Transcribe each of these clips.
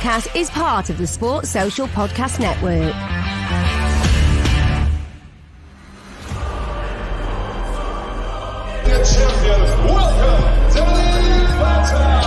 podcast is part of the Sports Social Podcast Network. The champion, welcome, Danny Batten.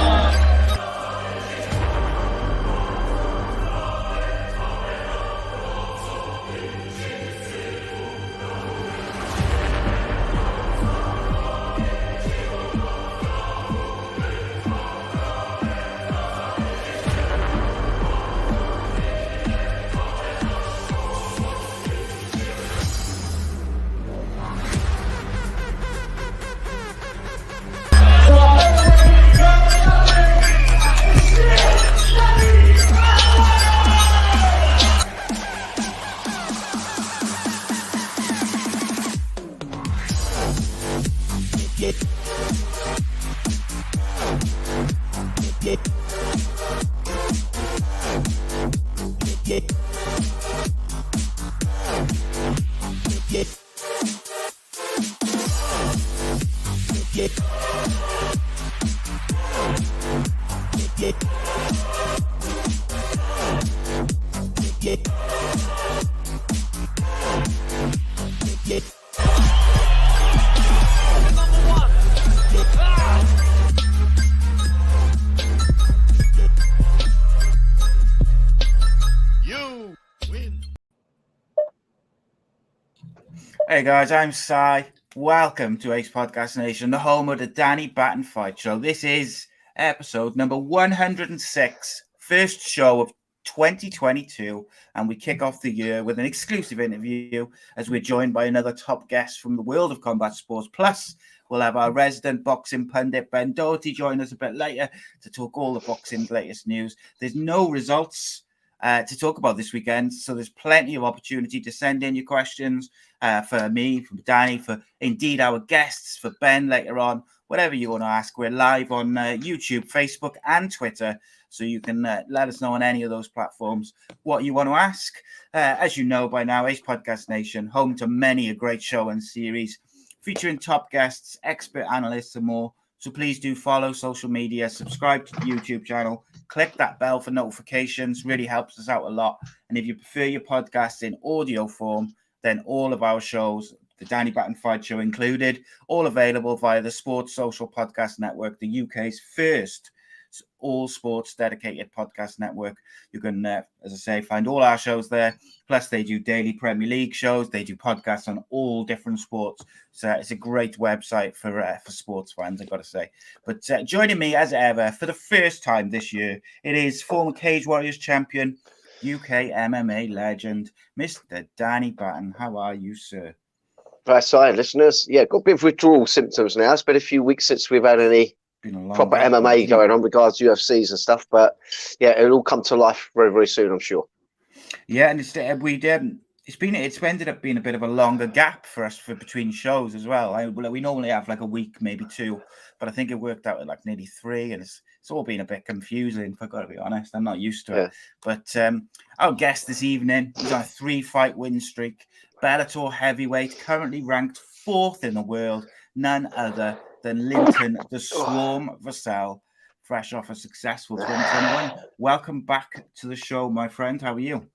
Hey guys, I'm Si. Welcome to A.C.E Podcast Nation, the home of the Danny Batten Fight Show. This is episode number 106, first show of 2022, and we kick off the year with an exclusive interview as we're joined by another top guest from the world of combat sports. Plus, we'll have our resident boxing pundit, Ben Doughty, join us a bit later to talk all the boxing's latest news. There's no results to talk about this weekend, so there's plenty of opportunity to send in your questions for me, for Danny, for indeed our guests, for Ben later on, whatever you want to ask. We're live on YouTube, Facebook and Twitter, so you can let us know on any of those platforms what you want to ask. As you know by now, A.C.E Podcast Nation, home to many a great show and series featuring top guests, expert analysts and more. So please do follow social media, subscribe to the YouTube channel, click that bell for notifications, really helps us out a lot. And if you prefer your podcasts in audio form, then all of our shows, the Danny Batten Fight Show included, all available via the Sports Social Podcast Network, the UK's first all sports dedicated podcast network. You can, as I say, find all our shows there. Plus, they do daily Premier League shows. They do podcasts on all different sports. So it's a great website for sports fans, I've got to say. But joining me, as ever, for the first time this year, it is former Cage Warriors champion, UK MMA legend, Mr. Danny Batten. How are you, sir? That's right, listeners. Yeah, got a bit of withdrawal symptoms now. It's been a few weeks since we've had any proper MMA going on regards to UFCs and stuff, but yeah, it'll all come to life very, very soon, I'm sure. Yeah, and it's ended up being a bit of a longer gap for us between shows as well. We normally have like a week, maybe two, but I think it worked out at like nearly 3, and it's all been a bit confusing, if I've got to be honest. I'm not used to it. But our guest this evening is on a 3-fight win streak, Bellator Heavyweight, currently ranked 4th in the world, none other than Linton the Swarm Vassell, fresh off a successful 2021. Welcome back to the show, my friend. How are you?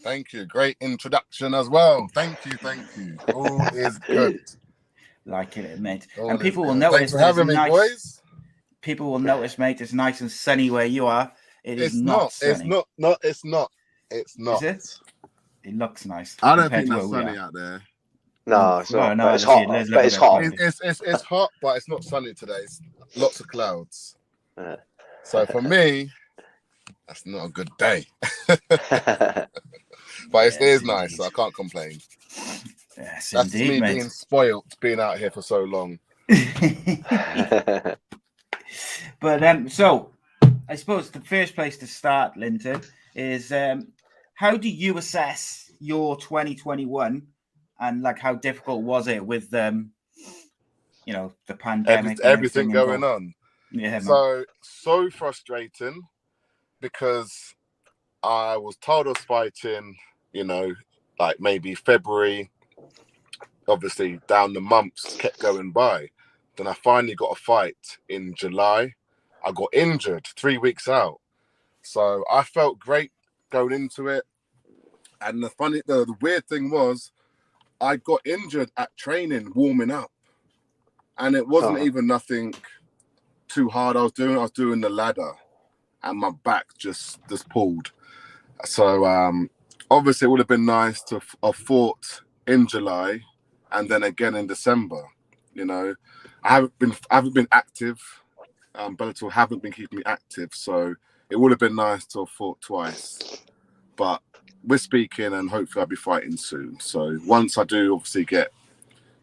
Thank you. Great introduction as well. Thank you. All is good. Like it, mate. And people will notice. Thanks for having me, boys. People will notice, mate. It's nice and sunny where you are. It's not sunny. It's not. Is it? It looks nice. I don't think that's sunny out there. No, it's not. No, it's hot. But it's hot. It's hot, but it's not sunny today. It's lots of clouds. So for me, that's not a good day. But it is nice, so I can't complain. Yes, that's indeed, me mate. being spoiled, being out here for so long. But so I suppose the first place to start, Linton, is how do you assess your 2021? And like, how difficult was it with the pandemic, everything going on? Yeah. So frustrating because I was told I was fighting, like maybe February. Obviously, down the months kept going by. Then I finally got a fight in July. I got injured 3 weeks out. So I felt great going into it. And the weird thing was, I got injured at training, warming up. And it wasn't even nothing too hard I was doing the ladder. And my back just pulled. So obviously it would have been nice to have fought in July and then again in December. You know, I haven't been active. Bellator haven't been keeping me active, so it would have been nice to have fought twice. But we're speaking, and hopefully I'll be fighting soon. So once I do, obviously get,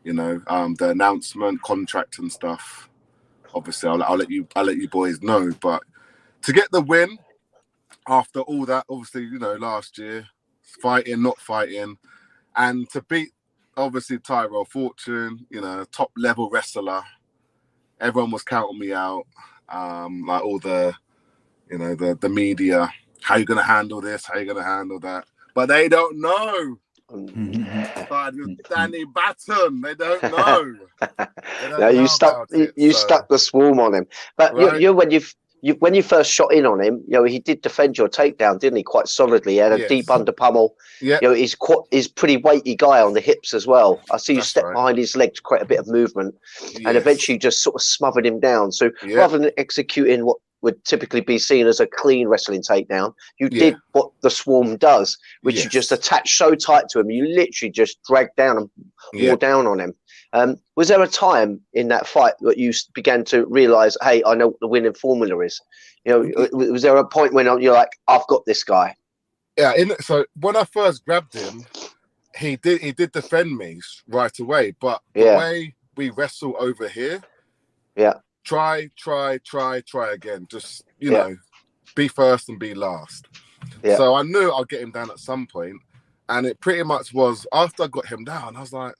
you know, the announcement, contract and stuff. Obviously, I'll let you boys know. But to get the win after all that, obviously, you know, last year, fighting, not fighting, and to beat obviously Tyrell Fortune, you know, top level wrestler. Everyone was counting me out. Like all the, you know, the media. How you gonna handle this? How you gonna handle that? But they don't know. Started with Danny Batten. They don't know. No, you stuck the swarm on him. But right? when you first shot in on him, you know, he did defend your takedown, didn't he? Quite solidly. He had a deep under pummel. Yeah. You know, he's pretty weighty guy on the hips as well. I see you step behind his legs, quite a bit of movement, and eventually just sort of smothered him down. So rather than executing what would typically be seen as a clean wrestling takedown, you did what the swarm does, which you just attach so tight to him, you literally just drag down and wore down on him. Was there a time in that fight that you began to realise, hey, I know what the winning formula is? You know, was there a point when you're like, I've got this guy? Yeah. So when I first grabbed him, he did defend me right away. But the way we wrestle over here, try again. Just, you know, be first and be last. Yeah. So I knew I'd get him down at some point, and it pretty much was after I got him down, I was like,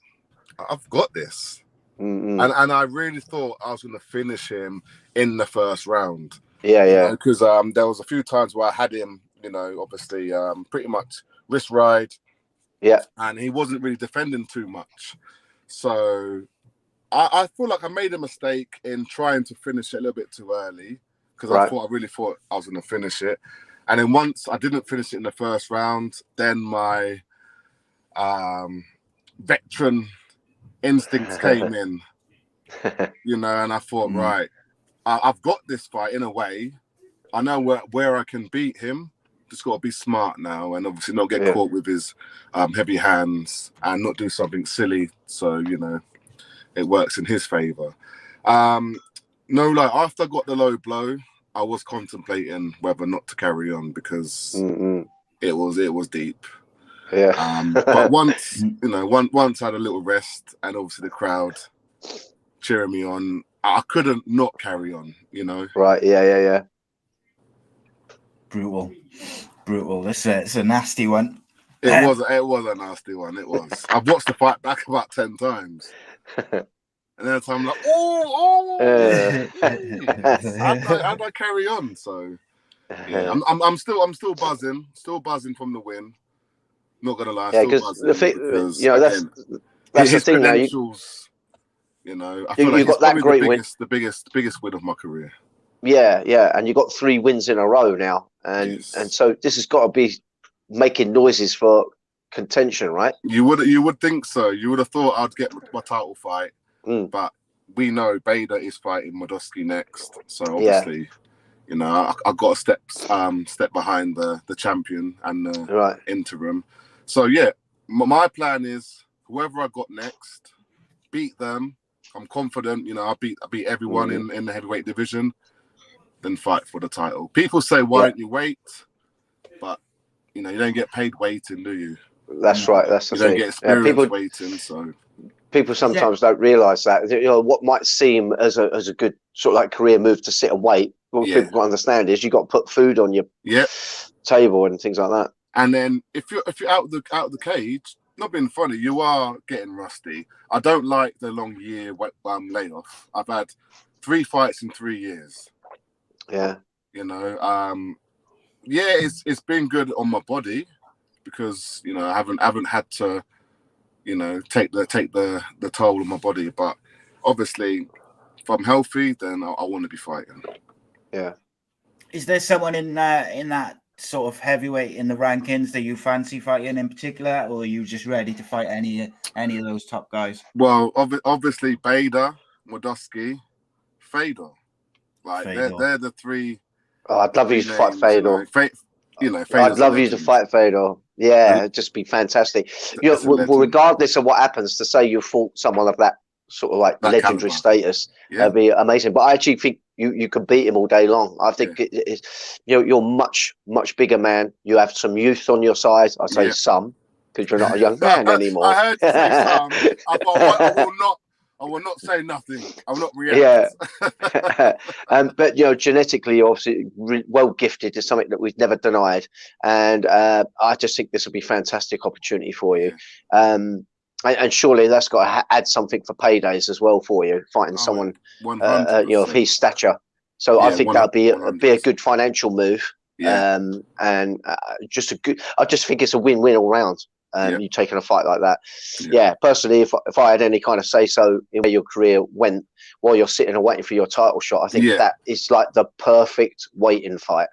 I've got this. And I really thought I was going to finish him in the first round. Because there was a few times where I had him, you know, obviously pretty much wrist ride. Yeah. And he wasn't really defending too much. So I feel like I made a mistake in trying to finish it a little bit too early, because I really thought I was going to finish it. And then once I didn't finish it in the first round, then my veteran instincts came in, you know, and I thought, right, I've got this fight in a way. I know where I can beat him. Just got to be smart now, and obviously not get caught with his heavy hands and not do something silly. So, you know, it works in his favor. No, like after I got the low blow, I was contemplating whether or not to carry on, because it was deep. But once, you know, once I had a little rest, and obviously the crowd cheering me on, I couldn't not carry on, you know. Right, yeah. Brutal. It's a nasty one. It was a nasty one. It was. I've watched the fight back about 10 times, and then I'm like, how'd I carry on? So yeah, I'm still buzzing from the win. Not gonna lie, because you know, that's the thing now. You know, I feel like got that great win, the biggest win of my career. Yeah, and you got 3 wins in a row now, and so this has got to be making noises for contention, right? You would think so. You would have thought I'd get my title fight, but we know Bader is fighting Modosky next, so obviously, you know, I got to step behind the champion and the interim. So yeah, my plan is whoever I got next, beat them. I'm confident, you know, I beat everyone in the heavyweight division, then fight for the title. People say, why don't you wait? But you know, you don't get paid waiting, do you? That's right. That's the thing. You don't get experience waiting, so. People sometimes don't realise that. You know, what might seem as a good sort of like career move to sit and wait, what people don't understand is you got to put food on your table and things like that. And then if you're out of the cage, not being funny, you are getting rusty. I don't like the long year layoff. I've had 3 fights in 3 years. Yeah. You know, it's been good on my body, because you know I haven't had to, you know, take the toll on my body. But obviously, if I'm healthy, then I want to be fighting. Yeah. Is there someone in that sort of heavyweight in the rankings that you fancy fighting in particular, or are you just ready to fight any of those top guys? Well, obviously Bader, Modosky, Fedor. Like they're the three. Oh, I'd love you to fight Fedor. I'd love you to fight Fedor. Yeah, it'd just be fantastic. Regardless of what happens, to say you fought someone of that sort of like legendary status, that'd be amazing. But I actually think you could beat him all day long. I think you're much bigger man. You have some youth on your side. I say some because you're not a young man anymore. I heard you say some. I thought I will not say nothing. I will not react. Yeah. But genetically, you're obviously well gifted is something that we've never denied, and I just think this would be a fantastic opportunity for you. And surely that's got to add something for paydays as well for you, fighting someone of his stature. So I think that would be a good financial move. And I just think it's a win-win all round. You taking a fight like that. Personally, if I had any kind of say so in where your career went while you're sitting and waiting for your title shot, I think that is like the perfect waiting fight.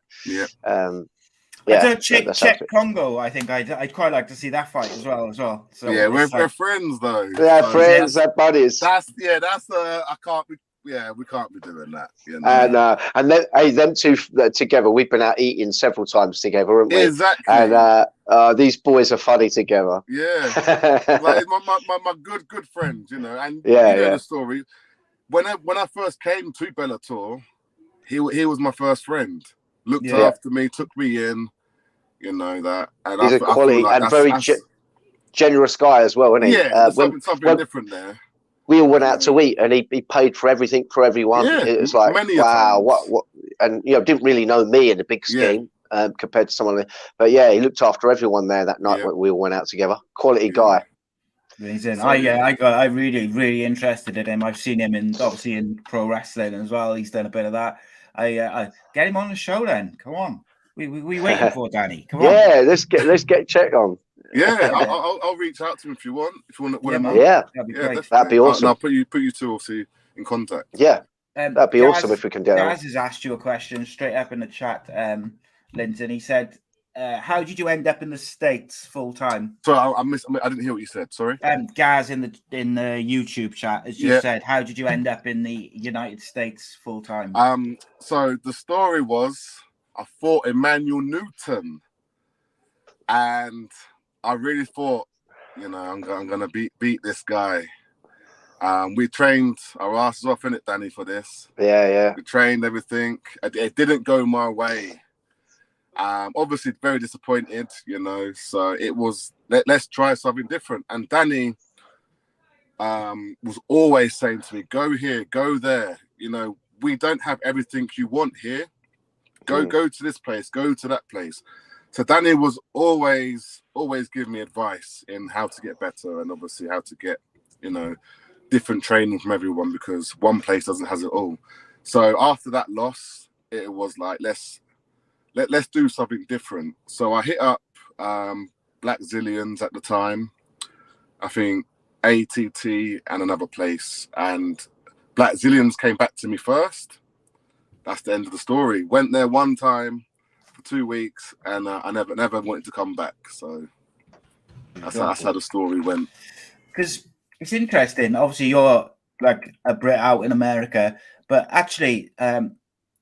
Czech Congo. I think I'd quite like to see that fight as well. So we're friends though. Yeah, so, friends, they're buddies. That's I can't be. Yeah, we can't be doing that. And then them two together, we've been out eating several times together, haven't we? Exactly. And these boys are funny together. Yeah, like my good friend, and you know the story. When I first came to Bellator, he was my first friend. Looked after me, took me in, that. And he's a quality and very generous guy as well, isn't he? Yeah, something different there. We all went out to eat, and he paid for everything for everyone. Yeah, it was like, wow, what? And didn't really know me in the big scheme compared to someone. But he looked after everyone there that night when we all went out together. Quality guy. Amazing. I really interested in him. I've seen him obviously in pro wrestling as well. He's done a bit of that. I get him on the show then. Come on, we waiting for Danny. Come on. Yeah, let's get Czech on. Yeah, I'll reach out to him if you want. If you want to, that'd be great. That'd be awesome. And I'll put you two obviously in contact. Yeah, that'd be awesome if we can do that. Gaz has asked you a question straight up in the chat, Linton. He said, "How did you end up in the States full time?" Sorry, I didn't hear what you said. Sorry. Gaz in the YouTube chat has just said, "How did you end up in the United States full time?" So the story was I fought Emmanuel Newton, and I really thought, I'm gonna beat this guy. We trained our asses off in it, Danny, for this. Yeah. We trained everything. It didn't go my way. Obviously very disappointed, So it was let's try something different. And Danny was always saying to me, "Go here, go there. We don't have everything you want here. Go to this place, go to that place." So Danny was always giving me advice in how to get better, and obviously how to get, different training from everyone, because one place doesn't has it all. So after that loss, it was like let's do something different. So I hit up Black Zillions at the time, I think ATT and another place, and Black Zillions came back to me first. That's the end of the story. Went there one time for 2 weeks, and I never wanted to come back. So that's how the story went. Because it's interesting. Obviously, you're like a Brit out in America, but actually, the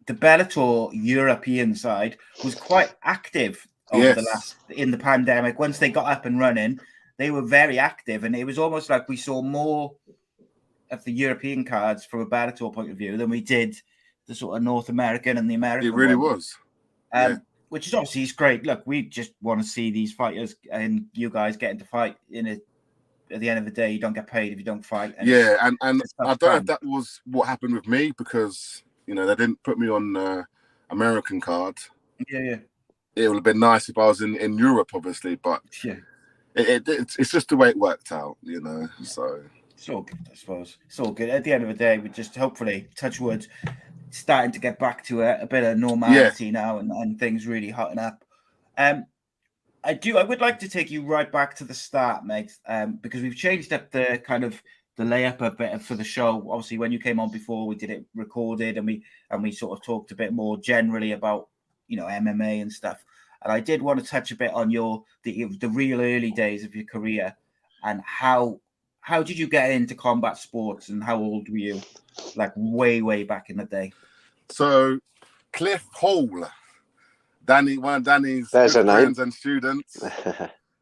Bellator European side was quite active over in the pandemic. Once they got up and running, they were very active, and it was almost like we saw more of the European cards from a Bellator point of view than we did the sort of North American and the American. It really was. Which is obviously it's great. Look, we just want to see these fighters and you guys getting to fight in it. At the end of the day, you don't get paid if you don't fight. And and I don't know if that was what happened with me, because they didn't put me on the American card. Yeah. It would have been nice if I was in Europe, obviously, but it's just the way it worked out, So it's all good, I suppose. It's all good. At the end of the day, we just hopefully, touch wood, starting to get back to a bit of normality now, and things really hotting up. I would like to take you right back to the start, mate, because we've changed up the kind of the layup a bit for the show. Obviously, when you came on before, we did it recorded, and we sort of talked a bit more generally about MMA and stuff. And I did want to touch a bit on the real early days of your career and how did you get into combat sports and how old were you? Like way back in the day. So Cliff Hall, one of Danny's good friends and students.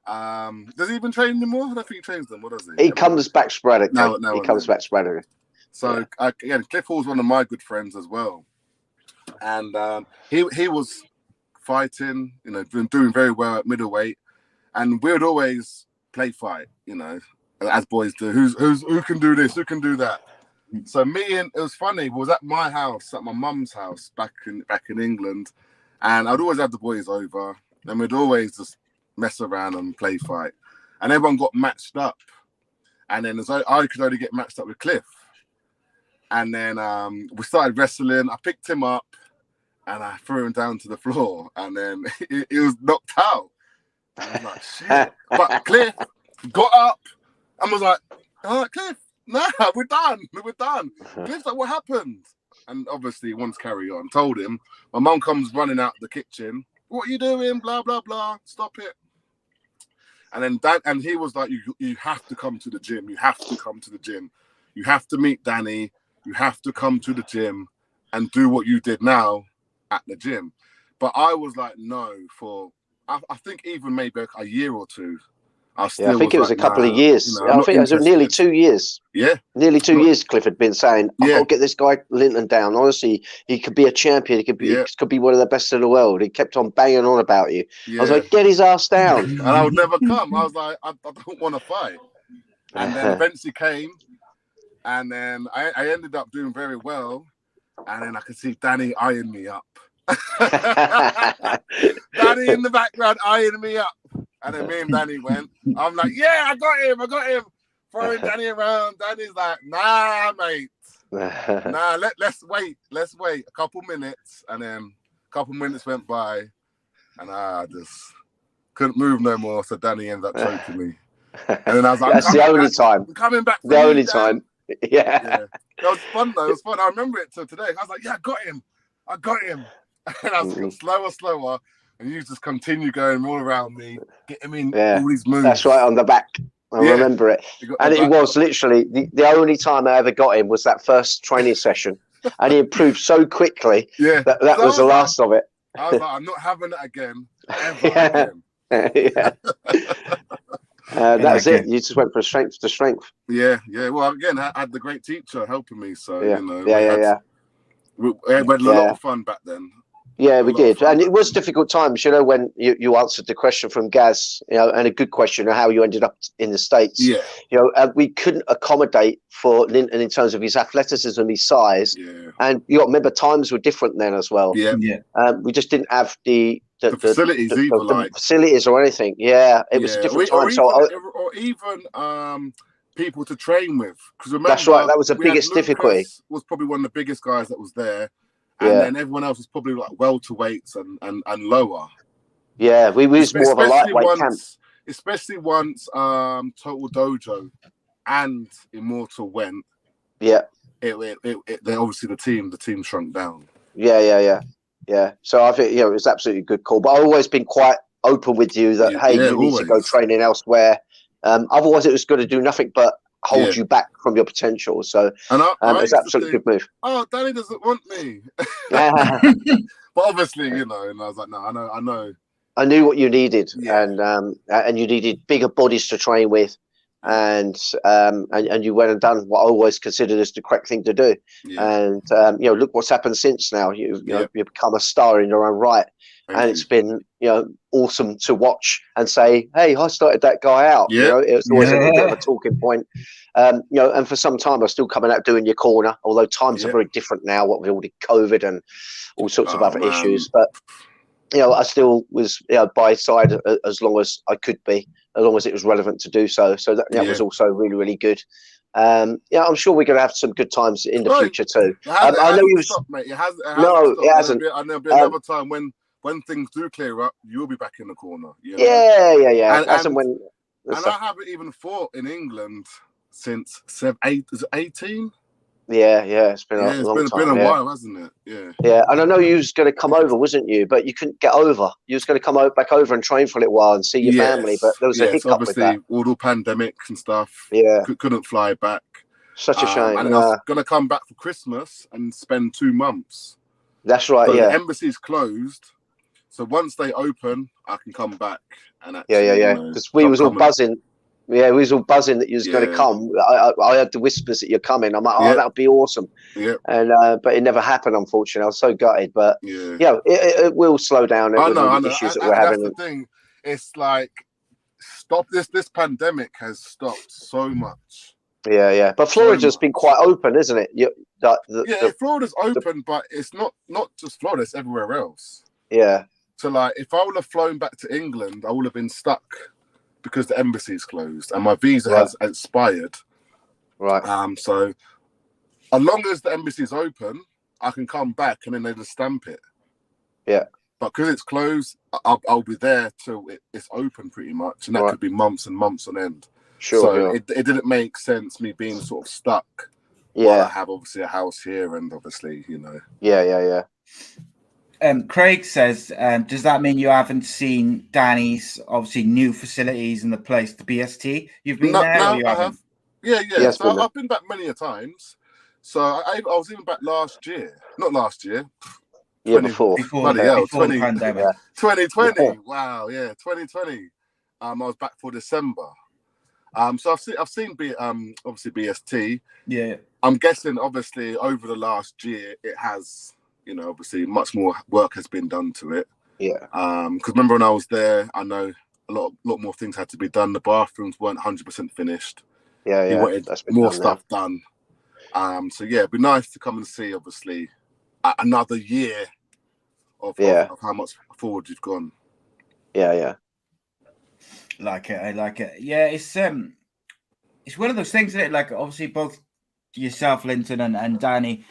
Does he even train anymore? I don't think he trains them. What does he? He comes back sporadically. No, he comes back sporadically. So again, Cliff Hall's one of my good friends as well, and he was fighting, doing very well at middleweight, and we would always play fight, as boys do. Who can do this? Who can do that? So it was funny. It was at my house, at my mum's house back in England, and I'd always have the boys over, and we'd always just mess around and play fight, and everyone got matched up, and then I could only get matched up with Cliff, and then we started wrestling. I picked him up, and I threw him down to the floor, and then he was knocked out. I was like, shit. But Cliff got up and was like, all right, Cliff, nah, we're done. Cliff's like, what happened? And obviously he wants to carry on. Told him. My mum comes running out the kitchen. What are you doing? Blah, blah, blah. Stop it. And then he was like, you have to come to the gym. You have to come to the gym. You have to meet Danny. You have to come to the gym and do what you did now at the gym. But I was like, no, I think even maybe a year or two. I think it was a couple of years. I think it was nearly 2 years. Yeah. Nearly 2 years Cliff had been saying, I've got to get this guy Linton down. Honestly, he could be a champion. He could be one of the best in the world. He kept on banging on about you. Yeah. I was like, get his ass down. And I would never come. I was like, I don't want to fight. And then eventually came, and then I ended up doing very well. And then I could see Danny eyeing me up. Danny in the background eyeing me up. And then me and Danny went. I'm like, yeah, I got him. Throwing Danny around. Danny's like, nah, mate. Nah, let's wait. A couple minutes. And then a couple minutes went by. And I just couldn't move no more. So Danny ended up choking me. And then I was like, that's the only time. I'm coming back. The only time. Yeah. That was fun, though. It was fun. I remember it till today. I was like, yeah, I got him. And I was getting slower. And you just continue going all around me, getting me in all these moves. That's right, on the back. I remember it. And it was literally the only time I ever got him was that first training session. And he improved so quickly that was the last of it. I was like, I'm not having it again. Ever again. That was it. You just went from strength to strength. Yeah. Well, again, I had the great teacher helping me. So, we had a lot of fun back then. Yeah, we did. And it was difficult times, when you answered the question from Gaz, and a good question of how you ended up in the States. Yeah. We couldn't accommodate for Linton in terms of his athleticism, his size. Yeah. And you got to remember, times were different then as well. Yeah. We just didn't have the facilities the facilities or anything. Yeah, it was a different time. Or even people to train with. Because remember, that's right. That was the biggest difficulty. Was probably one of the biggest guys that was there. And then everyone else was probably like welterweights and lower. Yeah, we was more of a lightweight camp. Especially once Total Dojo and Immortal went. Yeah. They obviously the team shrunk down. Yeah. So I think it was absolutely a good call. But I've always been quite open with you that you need to go training elsewhere. Otherwise, it was going to do nothing but hold you back from your potential. So it's absolutely good move. Oh, Danny doesn't want me. But obviously, and I was like, no, I know. I knew what you needed, and you needed bigger bodies to train with, and you went and done what I always considered as the correct thing to do. Yeah. And look what's happened since now. You've become a star in your own right. And it's been, awesome to watch and say, hey, I started that guy out. Yeah. It was always a bit of a talking point. And for some time, I was still coming out doing your corner, although times are very different now, what with all the COVID and all sorts of other issues. But, I still was by his side as long as I could be, as long as it was relevant to do so. So that was also really, really good. I'm sure we're going to have some good times in the future too. I know you stopped, mate. It hasn't. And there'll be another time when things do clear up, you'll be back in the corner. Yeah. And I haven't even fought in England since 18. Yeah, it's been a long time. Been a while, hasn't it? Yeah. Yeah, and I know you was going to come over, wasn't you? But you couldn't get over. You was going to come back over and train for a little while and see your family, but there was a hiccup with that. Obviously, all the pandemics and stuff. Yeah. Couldn't fly back. Such a shame. And I was going to come back for Christmas and spend 2 months. That's right, so yeah. The embassy's closed. So once they open, I can come back. And actually, because we was all buzzing. Yeah, we was all buzzing that you was going to come. I heard the whispers that you're coming. I'm like, that would be awesome. Yeah. And but it never happened, unfortunately. I was so gutted. But it will slow down. I know. Issues that we're having. That's the thing. It's like this pandemic has stopped so much. Yeah. But Florida's been quite open, isn't it? Florida's open, but it's not just Florida. It's everywhere else. Yeah. So like, if I would have flown back to England, I would have been stuck because the embassy is closed and my visa has expired. Right. So as long as the embassy is open, I can come back and then they just stamp it. Yeah. But because it's closed, I'll be there till it's open pretty much, and that could be months and months on end. Sure. So it didn't make sense me being sort of stuck. While I have obviously a house here, and obviously Yeah. Craig says, does that mean you haven't seen Danny's obviously new facilities in the place, the BST? You've been there? No, I have. Yeah. Yes, so I've been back many a times. So I was even back last year. Not last year. Before the pandemic. 2020. Yeah. Wow, 2020. I was back for December. So I've seen obviously BST. Yeah. I'm guessing obviously over the last year it has, obviously much more work has been done to it. Yeah. Because remember when I was there, I know a lot more things had to be done. The bathrooms weren't 100% finished. Yeah. He wanted more stuff done. So it'd be nice to come and see obviously another year of how much forward you've gone. Yeah. I like it. Yeah, it's one of those things that like obviously both yourself, Linton, and Danny,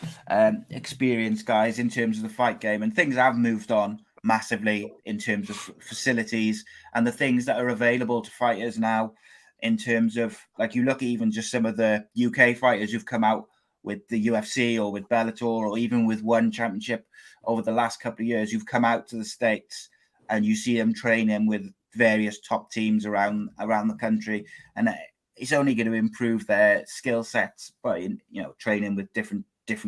experienced guys in terms of the fight game, and things have moved on massively in terms of facilities and the things that are available to fighters now. In terms of like you look at even just some of the UK fighters who've come out with the UFC or with Bellator or even with one championship over the last couple of years, who've come out to the States and you see them training with various top teams around the country, and it's only going to improve their skill sets by training with different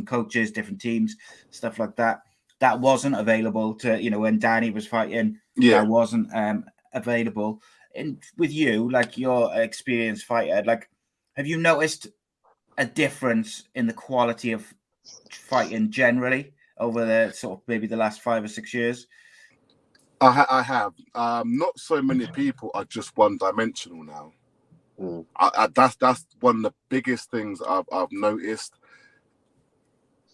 coaches, different teams, stuff like that. That wasn't available to when Danny was fighting. That wasn't available. And with you, like you're an experienced fighter, like have you noticed a difference in the quality of fighting generally over the sort of maybe the last 5 or 6 years? I have. Not so many people are just one-dimensional now. That's one of the biggest things I've noticed.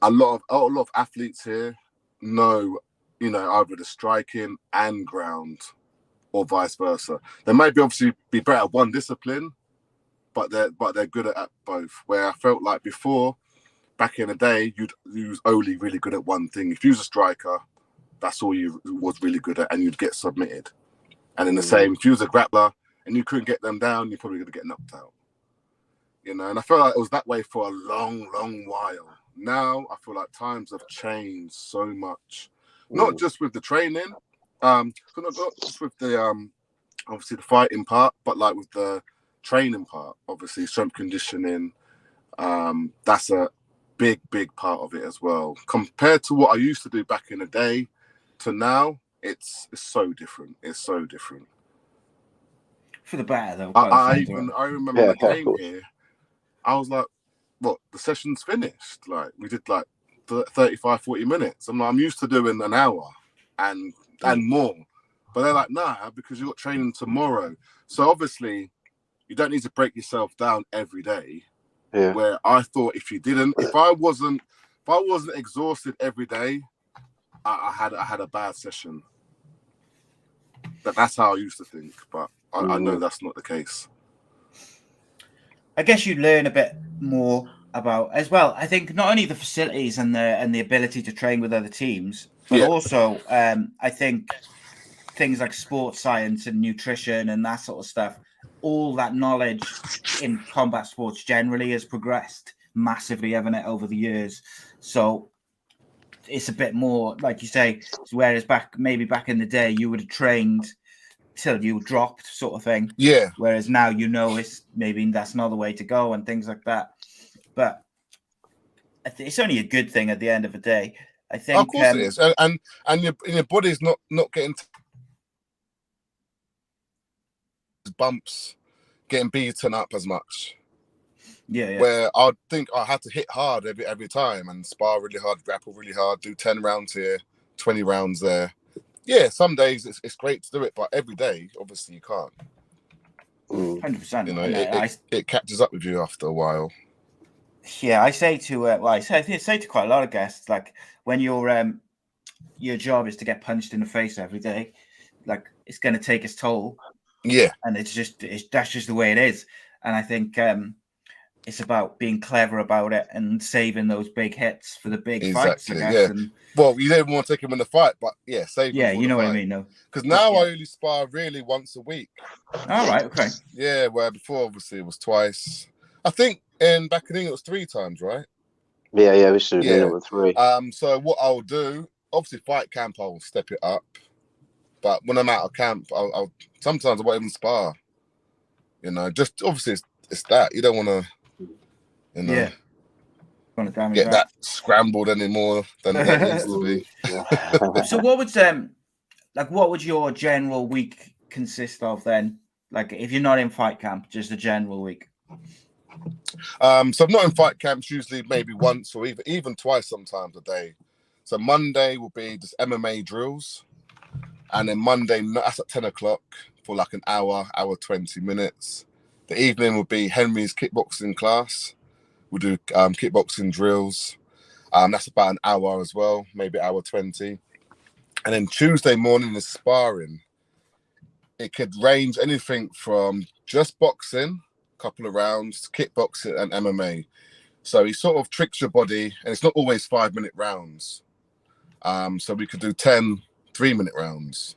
A lot of athletes here know, either the striking and ground, or vice versa. They might obviously be better at one discipline, but they're good at both. Where I felt like before, back in the day, you was only really good at one thing. If you was a striker, that's all you was really good at, and you'd get submitted. And in the same, if you was a grappler and you couldn't get them down, you're probably going to get knocked out. And I felt like it was that way for a long, long while. Now, I feel like times have changed so much. Not just with the training, not just with the, obviously the fighting part, but like with the training part, obviously strength conditioning, that's a big part of it as well. Compared to what I used to do back in the day, to now, it's so different. It's so different. For the better, though. I remember when I came here, I was like, "What? The session's finished? Like we did like 35, 40 minutes." I'm used to doing an hour and more, but they're like, "Nah, because you got training tomorrow." So obviously, you don't need to break yourself down every day. Yeah. Where I thought if I wasn't exhausted every day, I had a bad session. That's how I used to think, but I know that's not the case. I guess you learn a bit more about as well. I think not only the facilities and the ability to train with other teams, but also I think things like sports science and nutrition and that sort of stuff. All that knowledge in combat sports generally has progressed massively, haven't it, over the years? So it's a bit more, like you say, whereas back in the day, you would have trained till you dropped, sort of thing. Yeah. Whereas now, it's maybe that's not the way to go and things like that. But it's only a good thing at the end of the day. I think. Of course it is, and your body's not getting bumps, getting beaten up as much. Yeah. Where I think I had to hit hard every time and spar really hard, grapple really hard, do 10 rounds here, 20 rounds there. Yeah, some days it's great to do it, but every day, obviously, you can't. 100%. You know, it catches up with you after a while. Yeah, I say to I say to quite a lot of guests, like, when your job is to get punched in the face every day, like, it's going to take its toll. Yeah, and that's just the way it is. And I think it's about being clever about it and saving those big hits for the big fights. I guess. Yeah. And, well, you don't want to take him in the fight, but yeah, save him. Yeah, for you the know fight. what I mean, though. Because now I only spar really once a week. All right, okay. Yeah, where before obviously it was twice. I think back in England it was 3 times, right? Yeah, we should do it with 3. So what I'll do, obviously fight camp, I'll step it up. But when I'm out of camp, I'll sometimes I won't even spar. You know, just obviously it's that you don't want to, you know, get that scrambled anymore than it needs to be. So what would your general week consist of then? Like, if you're not in fight camp, just a general week. So I'm not in fight camps usually, maybe once or even twice sometimes a day. So Monday will be just MMA drills, and then Monday that's at 10 o'clock for like an hour 20 minutes. The evening will be Henry's kickboxing class. We'll do kickboxing drills. That's about an hour as well, maybe hour 20. And then Tuesday morning is sparring. It could range anything from just boxing, a couple of rounds, kickboxing and MMA. So he sort of tricks your body, and it's not always 5-minute rounds. So we could do 10 3-minute rounds,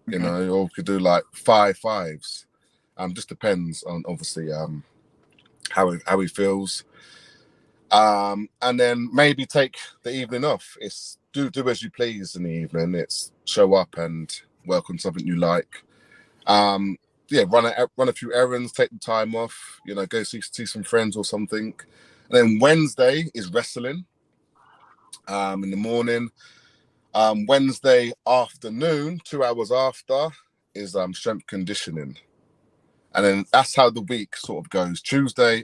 you know, or we could do like 5 5s. Just depends on obviously how he feels. And then maybe take the evening off. It's do as you please in the evening. It's show up and work on something you like. Run a few errands, take the time off, you know, go see some friends or something. And then Wednesday is wrestling in the morning. Wednesday afternoon, 2 hours after, is strength conditioning. And then that's how the week sort of goes. Thursday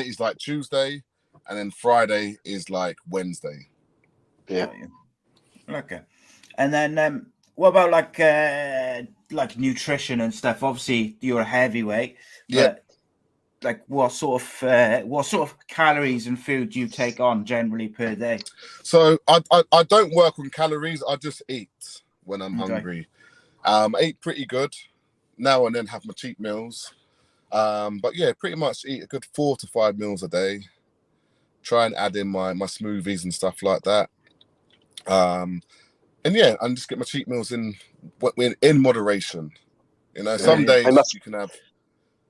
is like Tuesday, and then Friday is like Wednesday. Yeah. Okay. And then what about like nutrition and stuff? Obviously, you're a heavyweight. Yeah. Like what sort of calories and food do you take on generally per day? So I don't work on calories. I just eat when I'm hungry. I eat pretty good. Now and then have my cheat meals. But yeah, pretty much eat a good 4 to 5 meals a day. Try and add in my smoothies and stuff like that. And just get my cheat meals in moderation. You know, some days you can have.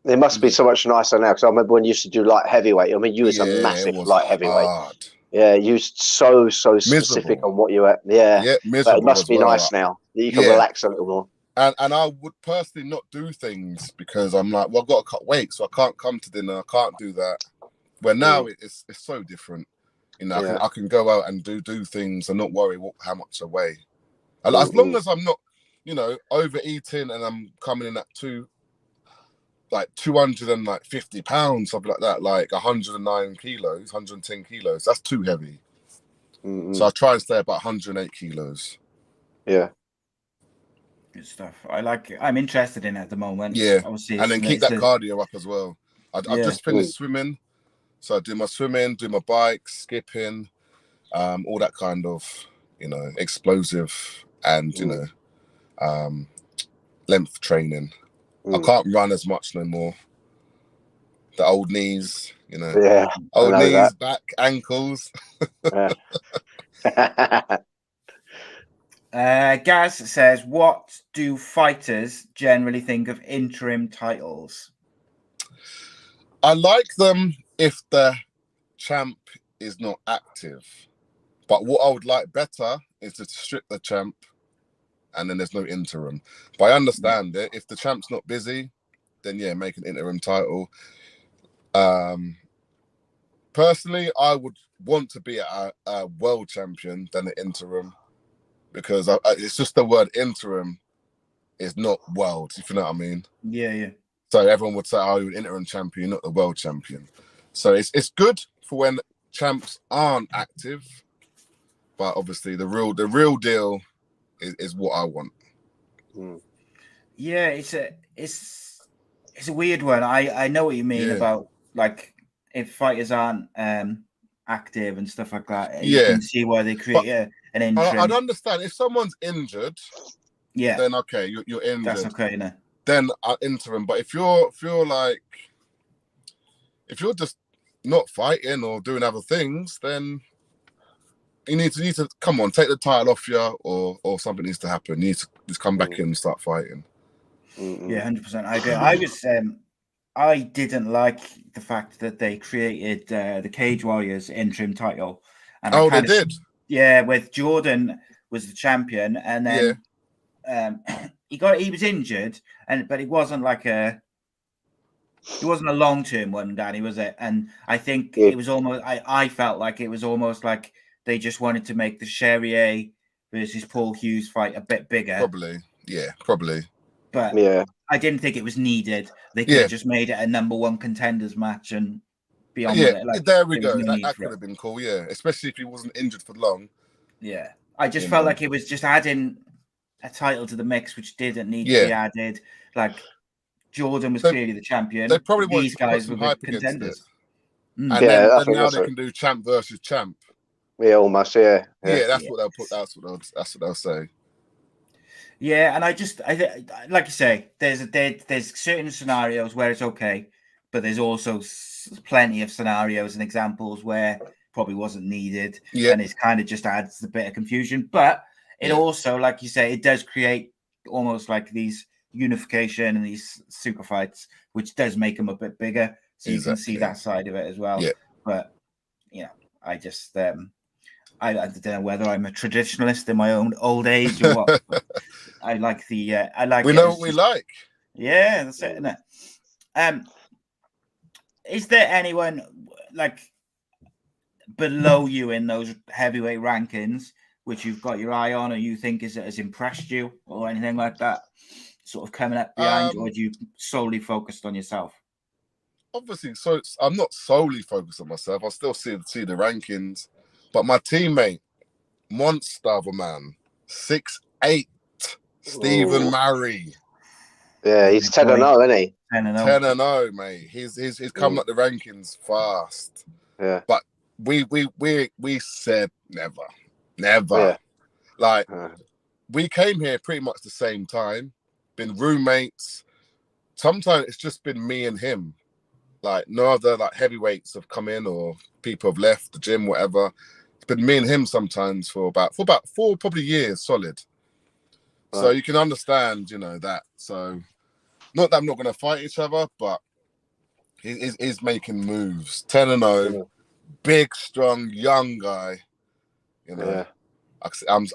It must be so much nicer now, because I remember when you used to do light heavyweight. I mean, you was a massive light heavyweight. Hard. Yeah, you was so specific on what you were. Yeah, miserable. But it must be nice now that you can relax a little more. And I would personally not do things because I'm like, well, I've got to cut weight, so I can't come to dinner. I can't do that. Where now it's so different. You know, I can go out and do things and not worry how much I weigh. As long as I'm not, you know, overeating and I'm coming in at 250 pounds, something like that, like 109 kilos, 110 kilos. That's too heavy. So I try and stay about 108 kilos. Yeah. Good stuff. I'm interested in it at the moment. Yeah. Obviously, and then keep that cardio up as well. I've just finished swimming. So I do my swimming, do my bike, skipping, all that kind of, you know, explosive and, you know, length training. I can't run as much no more. The old knees, you know. Yeah. Old knees, back, ankles. Gaz says, what do fighters generally think of interim titles? I like them if they're champ is not active. But what I would like better is to strip the champ and then there's no interim. But I understand it. If the champ's not busy, then yeah, make an interim title. Personally, I would want to be a world champion than an interim because it's just the word interim is not world, if you know what I mean. Yeah. So everyone would say, oh, you're an interim champion, not the world champion. So it's good for when champs aren't active, but obviously the real deal is what I want. Yeah, it's a weird one. I know what you mean about like if fighters aren't active and stuff like that. You can see why they create an interim. I'd understand if someone's injured. Yeah. Then okay, you're injured. That's okay, no. Then interim. But if you're just not fighting or doing other things, then you need to come on, take the title off you, or something needs to happen. You need to just come back in and start fighting. Yeah, 100%. I agree. I didn't like the fact that they created the Cage Warriors interim title. And they did. Yeah, with Jordan was the champion, and then he was injured, but it wasn't like a long-term one, Danny, was it? And I think it was almost. I felt like it was almost like they just wanted to make the Cherrier versus Paul Hughes fight a bit bigger. Probably. But I didn't think it was needed. They could have just made it a number one contenders match and be on with it. Like, there we go. That could have been cool. Yeah, especially if he wasn't injured for long. Yeah, I just felt like it was just adding a title to the mix, which didn't need to be added. Like Jordan was clearly the champion. They probably these guys were the contenders. And then now they can do champ versus champ. Yeah, almost. Yeah, that's what they'll put. That's what they'll say. Yeah, and I like you say, there's certain scenarios where it's okay, but there's also plenty of scenarios and examples where it probably wasn't needed, and it kind of just adds a bit of confusion. But it also, like you say, it does create almost like these unification and these super fights, which does make them a bit bigger, so you can see that side of it as well. Yeah. But I just I don't know whether I'm a traditionalist in my own old age or what. I like the I like. We know what we like. Yeah, that's it, isn't it? Is there anyone like below you in those heavyweight rankings which you've got your eye on, or you think has impressed you, or anything like that, sort of coming up behind, or do you solely focused on yourself? Obviously, so I'm not solely focused on myself. I still see the rankings. But my teammate, monster of a man, 6'8", Stephen Murray. Yeah, he's 10-0, isn't he? 10-0, mate. He's coming up the rankings fast. Yeah. But we said never. Yeah. Like we came here pretty much the same time, been roommates. Sometimes it's just been me and him. Like no other like heavyweights have come in or people have left the gym, whatever. It's been me and him sometimes for about 4 probably years solid. Right. So you can understand, that. So not that I'm not going to fight each other, but he's making moves. 10-0, big, strong, young guy. I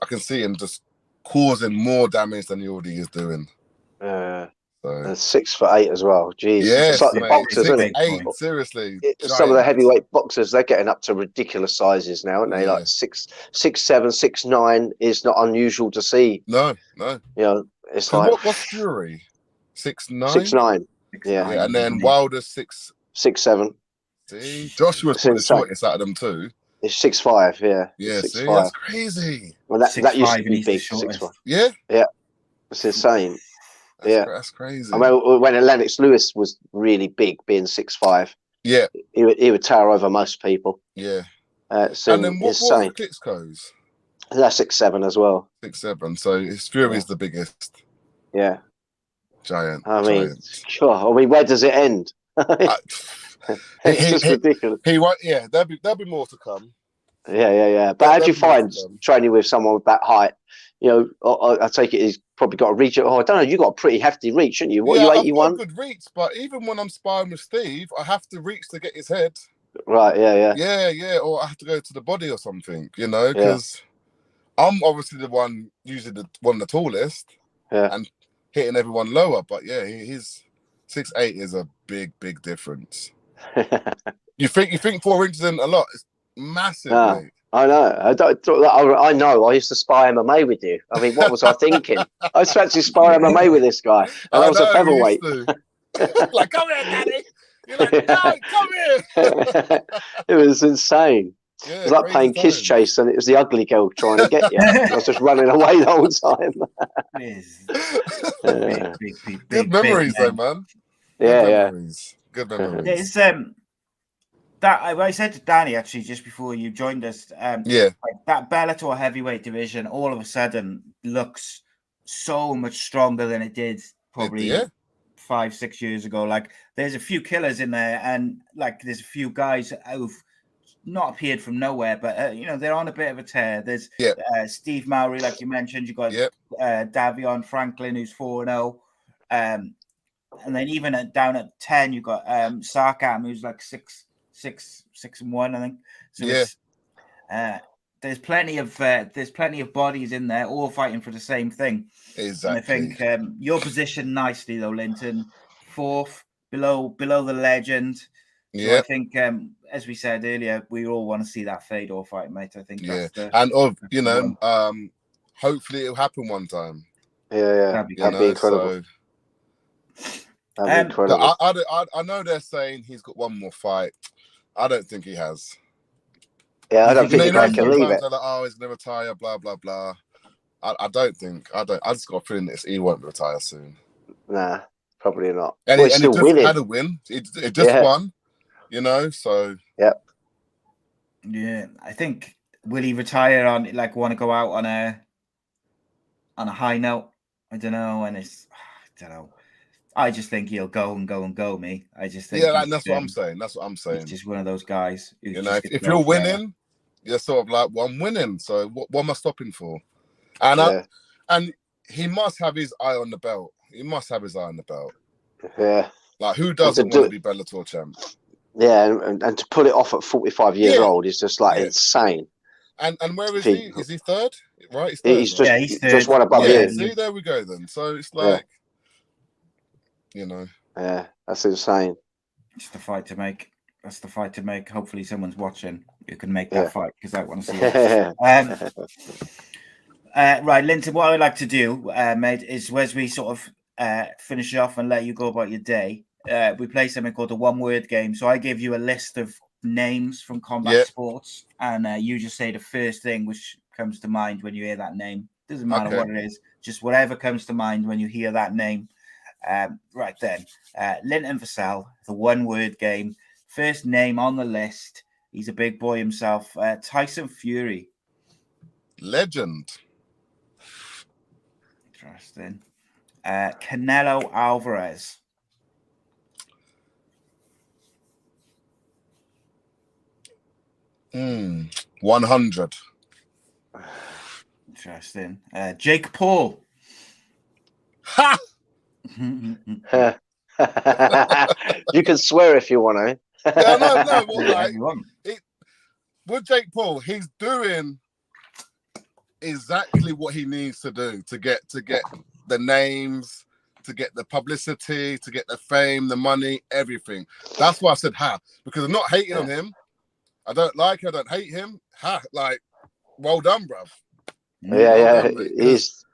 can see him just causing more damage than he already is doing. And 6'8" as well. Jeez, yes, it's like the boxers, isn't it? 6'8", seriously. Some of the heavyweight boxers, they're getting up to ridiculous sizes now, aren't they? Like 6'7", 6'9" is not unusual to see. No. It's like what's Fury? 6'9"? 6'9". Yeah, and then Wilder 6'7". See, Joshua's probably the shortest out of them too. It's 6'5", yeah. Yeah, 6'5". see, that's crazy. Well, that used to be big. 6'5". Yeah, it's insane. That's crazy. I mean, when Lennox Lewis was really big, being 6'5", he would tower over most people. Yeah. And then what was Klitschko's? That's 6'7" as well. 6'7", so his Fury's the biggest. Yeah. Giant. I mean, where does it end? It's just ridiculous. There'll be more to come. Yeah. But how do you find training with someone with that height? I take it he's probably got a reach. I don't know. You got a pretty hefty reach, shouldn't you? What are you, 81? I've got a good reach, but even when I'm sparring with Steve, I have to reach to get his head. Right, yeah. Yeah, or I have to go to the body or something, because I'm obviously the one usually one of the tallest and hitting everyone lower. But yeah, he's 6'8" is a big difference. You think 4 inches isn't a lot? It's massive, mate. I know. I know. I used to spar MMA with you. I mean, what was I thinking? I used to actually spar MMA with this guy, and I was a featherweight. Like, come here, Danny. You're like, no, come here. It was insane. Yeah, it was like playing Kiss Chase, and it was the ugly girl trying to get you. I was just running away the whole time. Good memories, though, man. Good memories. There's that I said to Danny actually just before you joined us. Like that Bellator heavyweight division all of a sudden looks so much stronger than it did probably 5-6 years ago. Like there's a few killers in there, and like there's a few guys who've not appeared from nowhere, but they're on a bit of a tear. There's Steve Mowry, like you mentioned. You got Davion Franklin, who's 4-0, and then even down at 10, you got Sarkam, who's like 6-1, I think. So there's plenty of bodies in there, all fighting for the same thing. Exactly. And I think you're positioned nicely though, Linton, 4th, below the legend. So I think, as we said earlier, we all want to see that Fedor fight, mate. I think hopefully it'll happen one time. That'd be incredible. That'd be incredible. I know they're saying he's got one more fight. I don't think he has. Yeah, I don't think the guy can leave it. They're like, oh, he's gonna retire, blah blah blah. I don't think. I just got a feeling he won't retire soon. Nah, probably not. And he just had a win. It just won. So yeah, I think will he retire on want to go out on a high note? I don't know, and I don't know. I just think he'll go and go. Me, I just think that's what I'm saying. He's just one of those guys. If you're winning, you're sort of like, well, I'm winning. So what am I stopping for? And and he must have his eye on the belt. Yeah. Like who doesn't want to be Bellator champ? Yeah, and to pull it off at 45 years old is just like insane. And where is he? Is he third? Right, he's just one above you. See, there we go then. So it's like, Yeah, that's insane. It's the fight to make. That's the fight to make. Hopefully, someone's watching who can make that fight because I want to see it. Right, Linton. What I would like to do, mate, is as we sort of finish it off and let you go about your day. We play something called a one-word game. So I give you a list of names from combat sports, and you just say the first thing which comes to mind when you hear that name. Doesn't matter what it is, just whatever comes to mind when you hear that name. Right then, Linton Vassell, the one-word game. First name on the list. He's a big boy himself. Tyson Fury. Legend. Interesting. Canelo Alvarez. 100. Interesting. Jake Paul. Ha! You can swear if you want to. No. Well, with Jake Paul, he's doing exactly what he needs to do to get the names, to get the publicity, to get the fame, the money, everything. That's why I said because I'm not hating on him. I don't like him. I don't hate him. Well done, bruv. Yeah.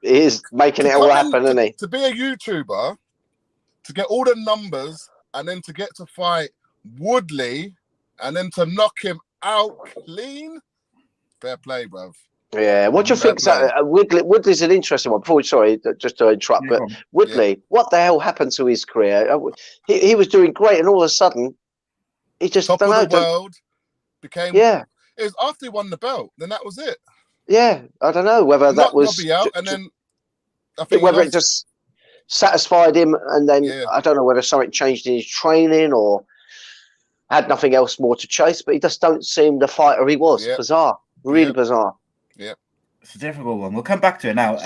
He's making it all happen, isn't he? To be a YouTuber, to get all the numbers, and then to get to fight Woodley, and then to knock him out clean. Fair play, bruv. Yeah. What do you think? Woodley's an interesting one. Sorry, just to interrupt, but Woodley, what the hell happened to his career? He was doing great, and all of a sudden, he just top of the world. Became it was after he won the belt, then that was it. Yeah, I don't know whether that was out, and then I think whether it just satisfied him, and then I don't know whether something changed in his training or had nothing else more to chase. But he just don't seem the fighter he was. Bizarre, really bizarre. Yeah, it's a difficult one. We'll come back to it now.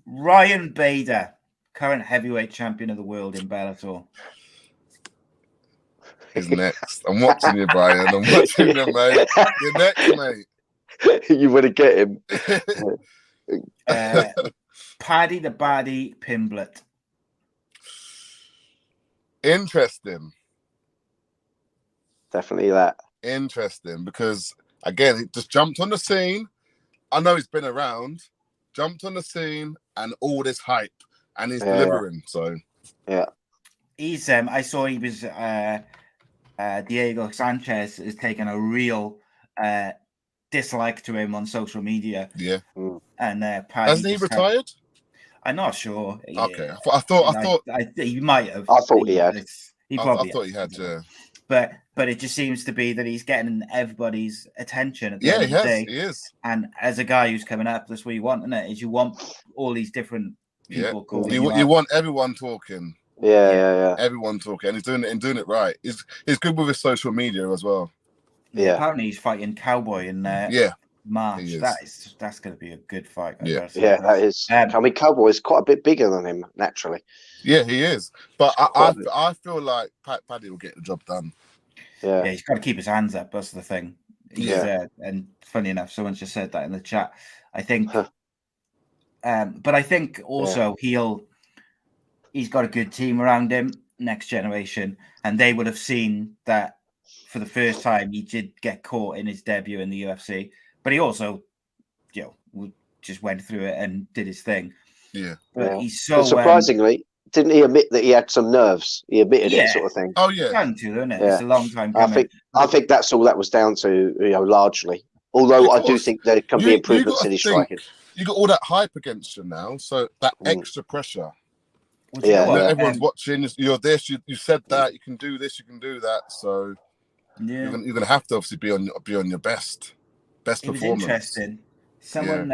Ryan Bader, current heavyweight champion of the world in Bellator. is next. I'm watching you, Brian. I'm watching you, mate. You're next, mate. You want to get him. Paddy the Baddy Pimblett. Interesting. Definitely that. Interesting, because again, he just jumped on the scene. I know he's been around, jumped on the scene, and all this hype, and he's delivering. So yeah, he's. I saw he was. Diego Sanchez has taken a real dislike to him on social media. Yeah, and hasn't he retired? I'm not sure. Okay, I thought he might have. I thought he had. He probably. I thought he had. But it just seems to be that he's getting everybody's attention at the end of the day. He is. And as a guy who's coming up, that's what you want, isn't it? Is you want all these different people calling you want everyone talking. Yeah. Everyone talking. And he's doing it right. He's good with his social media as well. Yeah. Apparently he's fighting Cowboy in March. That's going to be a good fight. Yeah, that is. I mean, Cowboy is quite a bit bigger than him naturally. Yeah, he is. But I feel like Paddy will get the job done. Yeah, he's got to keep his hands up. That's the thing. And funny enough, someone's just said that in the chat. I think, but I think also he's got a good team around him, next generation, and they would have seen that for the first time he did get caught in his debut in the UFC, but he also, just went through it and did his thing. Yeah, but he's so surprisingly. Didn't he admit that he had some nerves? He admitted it, sort of thing. Oh yeah, isn't it? It's a long time coming. I think that's all that was down to, largely. Although I do think there can be improvements in his striking. You got all that hype against you now, so that extra pressure. Everyone's watching. You're this. You said that. You can do this. You can do that. So you're gonna have to obviously be on your best performance. It was interesting. Someone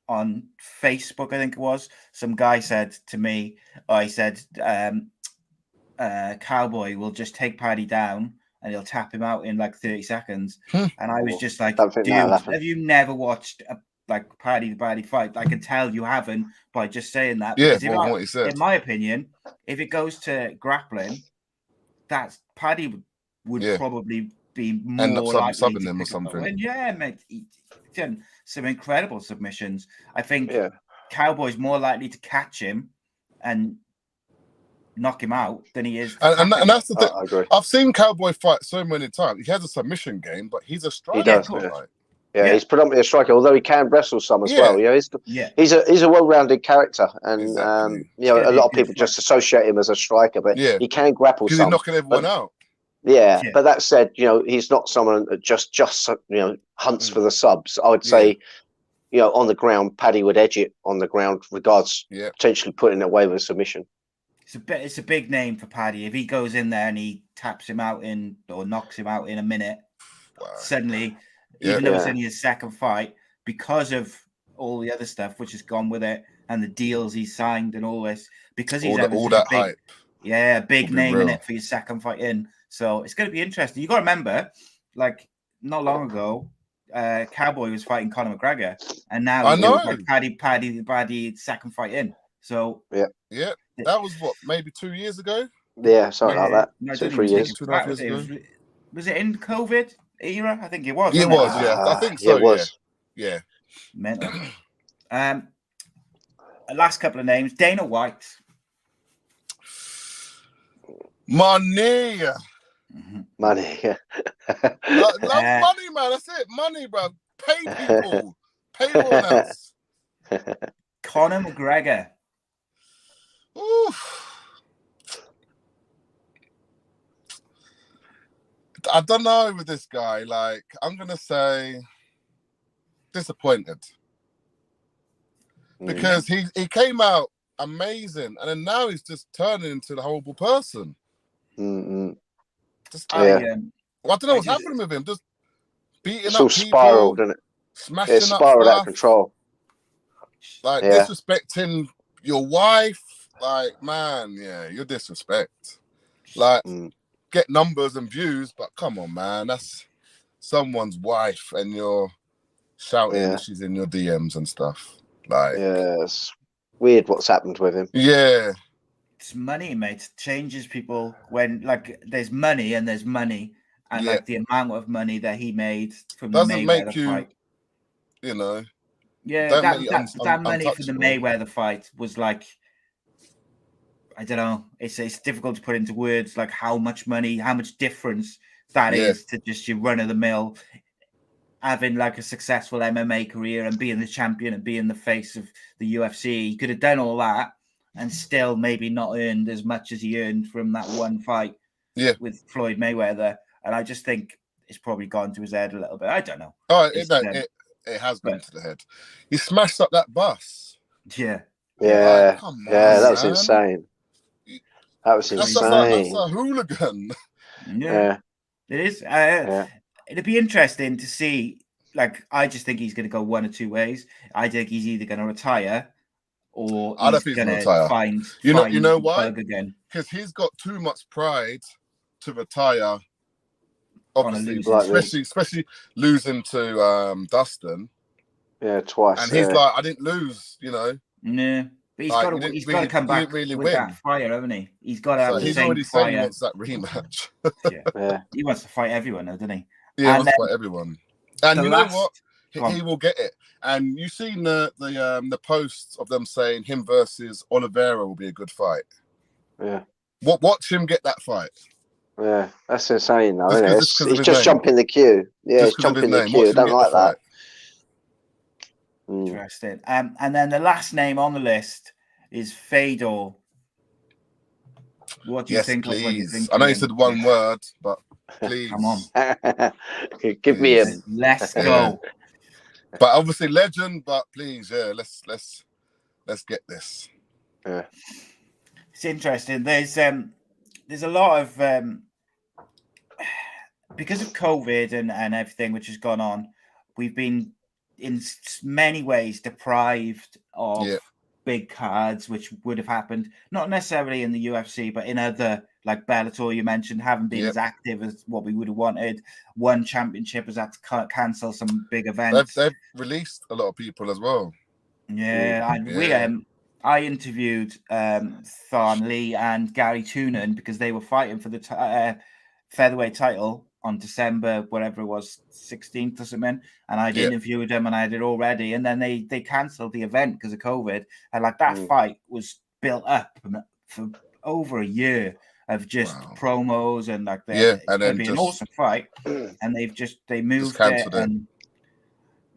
on Facebook, I think it was, some guy said to me, Cowboy will just take Paddy down and he'll tap him out in like 30 seconds. And I was just like, dude, have you never watched Paddy the Baddy fight? I can tell you haven't by just saying that. Yeah, what he said. In my opinion, if it goes to grappling, that's Paddy would probably be more end up subbing them or something. And mate, he's done some incredible submissions. I think Cowboy's more likely to catch him and knock him out than he is. And that's the thing. I agree. I've seen Cowboy fight so many times. He has a submission game, but he's a striker. He does. He's predominantly a striker, although he can wrestle some as well. He's a well-rounded character, and a lot of people just associate him as a striker, but he can grapple some. He's knocking everyone out. Yeah, but that said, he's not someone that just hunts for the subs. I would say, on the ground, Paddy would edge it on the ground, regards potentially putting it away with a submission. It's a big name for Paddy. If he goes in there and he taps him out or knocks him out in a minute, suddenly, even though it's only his second fight, because of all the other stuff which has gone with it and the deals he's signed and all this, because he's all that hype. Yeah, big name in it for his second fight in. So it's going to be interesting. You got to remember, not long ago, Cowboy was fighting Conor McGregor, and now Paddy second fight in. So that was maybe 2 years ago. Yeah, something like that. No, 2-3 years. 2.5 years ago. Was it in COVID era? I think it was. It was. I think so. It was. Yeah. Mental. Last couple of names: Dana White. Money. Money. Love money, man. That's it. Money, bro. Pay people. Pay everyone else. Conor McGregor. Oof. I don't know with this guy. I'm gonna say disappointed because he came out amazing, and then now he's just turning into the horrible person. I don't know what's happening with him. Just beating up people, spiraled, isn't it? Smashing up stuff, spiraled out of control. Disrespecting your wife. Man, you're disrespect. Get numbers and views, but come on, man, that's someone's wife, and you're shouting she's in your DMs and stuff. It's weird what's happened with him. Yeah. it's money, mate. It changes people when like there's money and there's money, and like the amount of money that he made from the Mayweather fight. You know, yeah, that money for the Mayweather fight was like, I don't know. It's difficult to put into words like how much money, how much difference that is to just your run of the mill having like a successful MMA career and being the champion and being the face of the UFC. He could have done all that and still maybe not earned as much as he earned from that one fight with Floyd Mayweather. And I just think it's probably gone to his head a little bit. I don't know. Oh, it has gone to the head. He smashed up that bus. Yeah. Yeah. Like, come on, that was insane. That was insane. That's a hooligan. Yeah. It is. It'd be interesting to see. Like, I just think he's going to go one or two ways. I think he's either going to retire or he's going to find you know why? Again. Because he's got too much pride to retire. Obviously, especially losing to Dustin. Yeah, twice. And he's like, I didn't lose, you know. Yeah. But he's got to come back with that fire, hasn't he? He's got to have the same fire. He's already saying he wants that rematch. yeah. He wants to fight everyone, doesn't he? Yeah, he wants to fight everyone. And you know what? He will get it. And you've seen the posts of them saying him versus Oliveira will be a good fight. Yeah. Watch him get that fight. Yeah, that's insane though, isn't it? He's just jumping the queue. Yeah, he's jumping the queue. I don't like that. Interesting. And then the last name on the list is Fedor. What do you think? Please. I know you said one word, but please. Come on. Give me him. Let's go. But obviously legend, but please, let's get this. Yeah. It's interesting. There's a lot of because of COVID and everything which has gone on, we've been in many ways deprived of big cards, which would have happened not necessarily in the UFC, but in other like Bellator. You mentioned haven't been as active as what we would have wanted. One championship has had to cancel some big events. They've released a lot of people as well. I interviewed Thorn Lee and Gary Toonan because they were fighting for the featherweight title on December, whatever it was, 16th or something. And I'd interviewed them and I had it already. And then they cancelled the event because of COVID. And like that fight was built up for over a year of just promos and like it'd be an awesome fight. And they moved it. And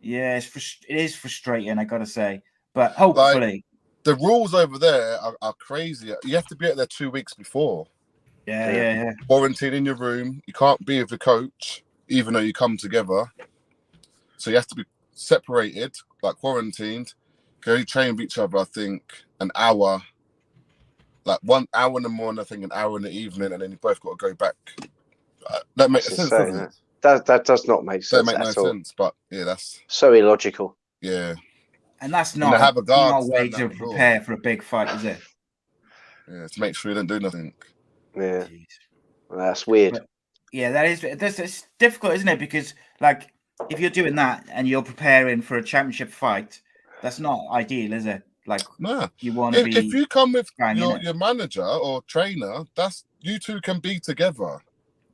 it is frustrating, I gotta say. But hopefully the rules over there are crazy. You have to be out there 2 weeks before. Yeah. Quarantine in your room. You can't be with the coach, even though you come together. So you have to be separated, like quarantined. Go train with each other, I think, an hour. Like 1 hour in the morning, I think an hour in the evening, and then you both got to go back. That makes sense, doesn't it? That does not make sense. That makes no sense, but that's so illogical. Yeah. And that's not a way to prepare for a big fight, is it? Yeah, to make sure you don't do nothing. Yeah, that's weird. But, it's difficult, isn't it? Because like if you're doing that and you're preparing for a championship fight, that's not ideal, is it? Like, you want to be. If you come with your manager or trainer, that's you two can be together.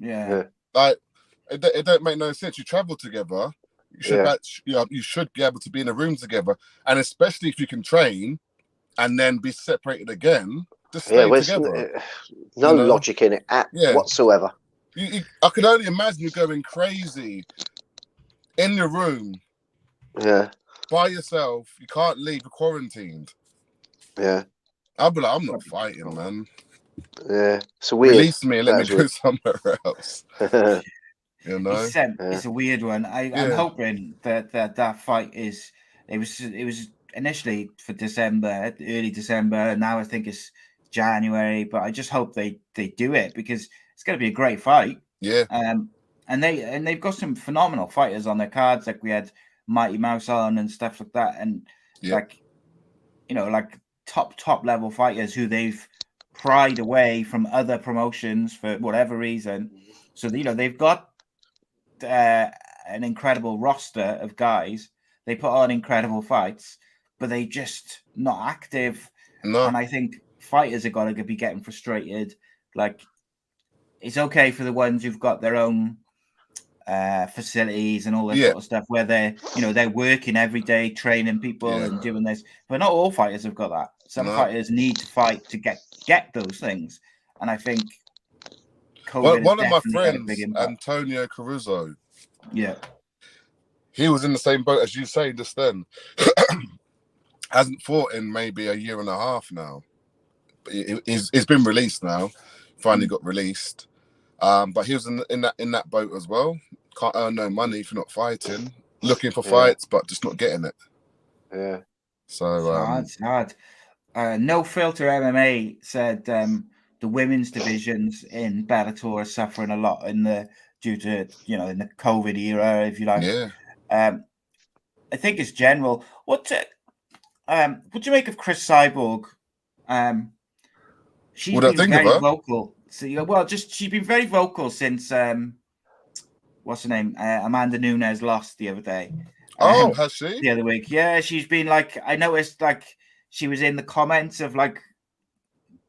Yeah. Like it don't make no sense. You travel together. You should be able to be in a room together, and especially if you can train and then be separated again. Just stay together. No logic in it whatsoever. I could only imagine you going crazy in your room. Yeah. By yourself. You can't leave. You're quarantined. Yeah. I'll be like, I'm not fighting, man. Yeah. It's weird. Release me and let me go somewhere else. You know? It's a weird one. I'm hoping that fight is. It was initially for December, early December, and now I think it's January. But I just hope they do it because it's going to be a great fight. Yeah. And they've got some phenomenal fighters on their cards. Like we had Mighty Mouse on and stuff like that, and like top level fighters who they've pried away from other promotions for whatever reason. So they've got an incredible roster of guys. They put on incredible fights, but they just not active. No. And I think fighters are going to be getting frustrated. Like, it's okay for the ones who've got their own facilities and all this sort of stuff, where they're working every day, training people and doing this. But not all fighters have got that. Some fighters need to fight to get those things, and I think COVID one of my had a big friends, impact. Antonio Caruso, he was in the same boat as you say just then. Hasn't fought in maybe a year and a half now. He's been released now. Finally got released. But he was in that boat as well. Can't earn no money if you're not fighting. Looking for fights, but just not getting it. Yeah. So it's hard. No Filter MMA said the women's divisions in Bellator are suffering a lot due to in the COVID era, if you like. Yeah. I think it's general. What do you make of Chris Cyborg? She's been very vocal. So, she's been very vocal since what's her name? Amanda Nunes lost the other day. Has she? The other week, yeah. She's been like, I noticed, like she was in the comments of like,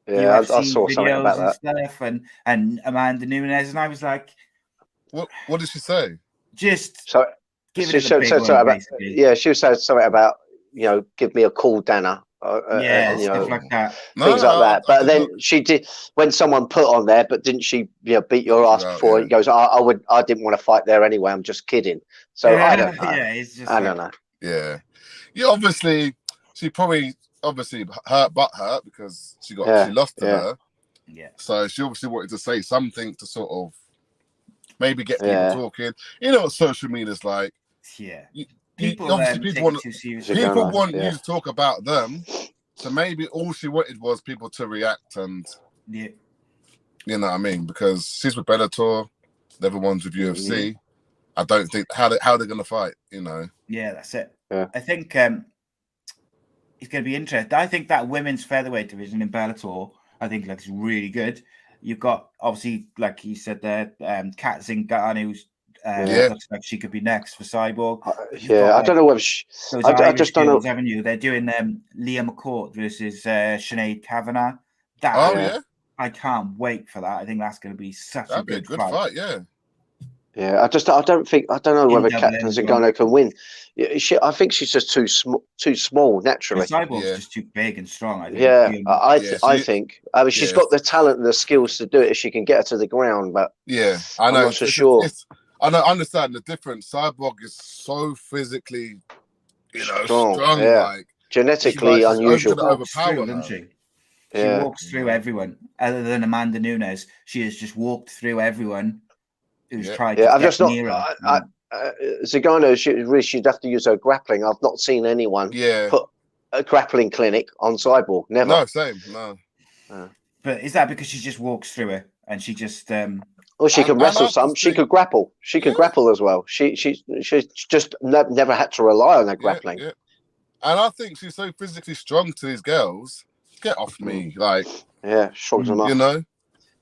I saw something about that stuff, and Amanda Nunes, and I was like, what did she say? Just give it a big one, basically. She was saying something about give me a call, Dana. Stuff like that. Things like that. But then she did, when someone put on there, but didn't she beat your ass before? He goes, I didn't want to fight there anyway. I'm just kidding. So I don't know. It's just I don't know. Yeah. Obviously, she probably hurt because she lost to her. Yeah. So she obviously wanted to say something to sort of maybe get people talking. You know what social media is like. Yeah. People want you to talk about them, so maybe all she wanted was people to react, and you know what I mean, because she's with Bellator, the other one's with UFC. I don't think how they're gonna fight, Yeah, that's it. I think it's gonna be interesting. I think that women's featherweight division in Bellator, I think looks really good. You've got obviously, like you said there, Kat Zingano, who's looks like she could be next for Cyborg. I don't know whether I just don't know. Haven't you? They're doing Leah McCourt versus Sinead Kavanagh. I can't wait for that. I think that's going to be such a good fight. Yeah, I don't know whether Kat Zingano can win. I think she's just too small naturally. Cyborg's just too big and strong. I think. I think. I mean, she's got the talent and the skills to do it if she can get her to the ground. But I know. I'm not so sure. I understand the difference. Cyborg is so physically, strong, like genetically unusual. She walks through everyone. Other than Amanda Nunes, she has just walked through everyone who's tried to get near her. Zingano, she'd have to use her grappling. I've not seen anyone put a grappling clinic on Cyborg. Never. No, same. No. But is that because she just walks through it and she just? Well, she can wrestle some. She could grapple. She could grapple as well. She just never had to rely on her grappling. Yeah. And I think she's so physically strong to these girls. Get off me, like shrugs them up.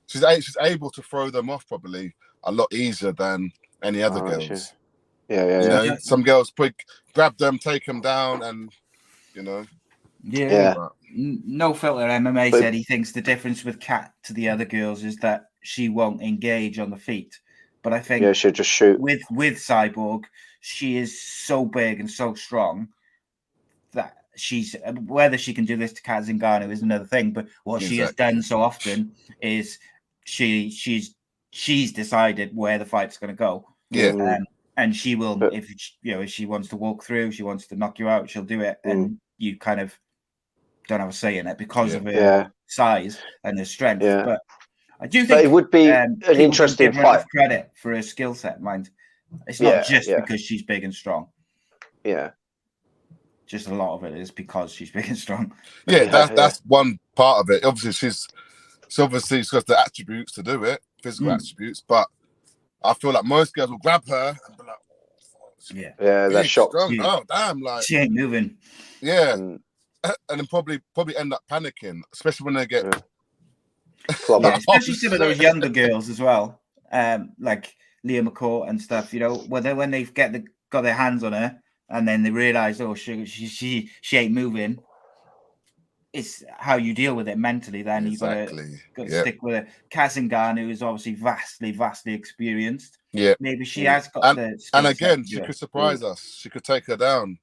She's able to throw them off probably a lot easier than any other girls. Yeah. Some girls grab them, take them down, and No Filter MMA said he thinks the difference with Kat to the other girls is that she won't engage on the feet. But I think she'll just shoot. With Cyborg, she is so big and so strong that she's, whether she can do this to Kat Zingano is another thing. But what she has done so often is she's decided where the fight's going to go. Yeah. And she will, if she wants to walk through, she wants to knock you out, she'll do it, and you kind of don't have a say in it because of her size and her strength. Yeah. But I do think it would be an interesting fight. Credit for her skill set, mind. It's not just because she's big and strong. Yeah. Just a lot of it is because she's big and strong. Yeah, that's one part of it. Obviously, she's got the attributes to do it, physical attributes, but I feel like most girls will grab her and be like, they're shocked. Oh, damn, like she ain't moving. Yeah. And then probably end up panicking, especially when they get especially some of those younger girls as well, like Leah McCourt and stuff. When they got their hands on her and then they realise, she ain't moving. it's how you deal with it mentally. Then exactly. you've got to stick with it. Kazangan, who is obviously vastly experienced. Yeah, maybe she has got the skill and again, set, she could surprise us. She could take her down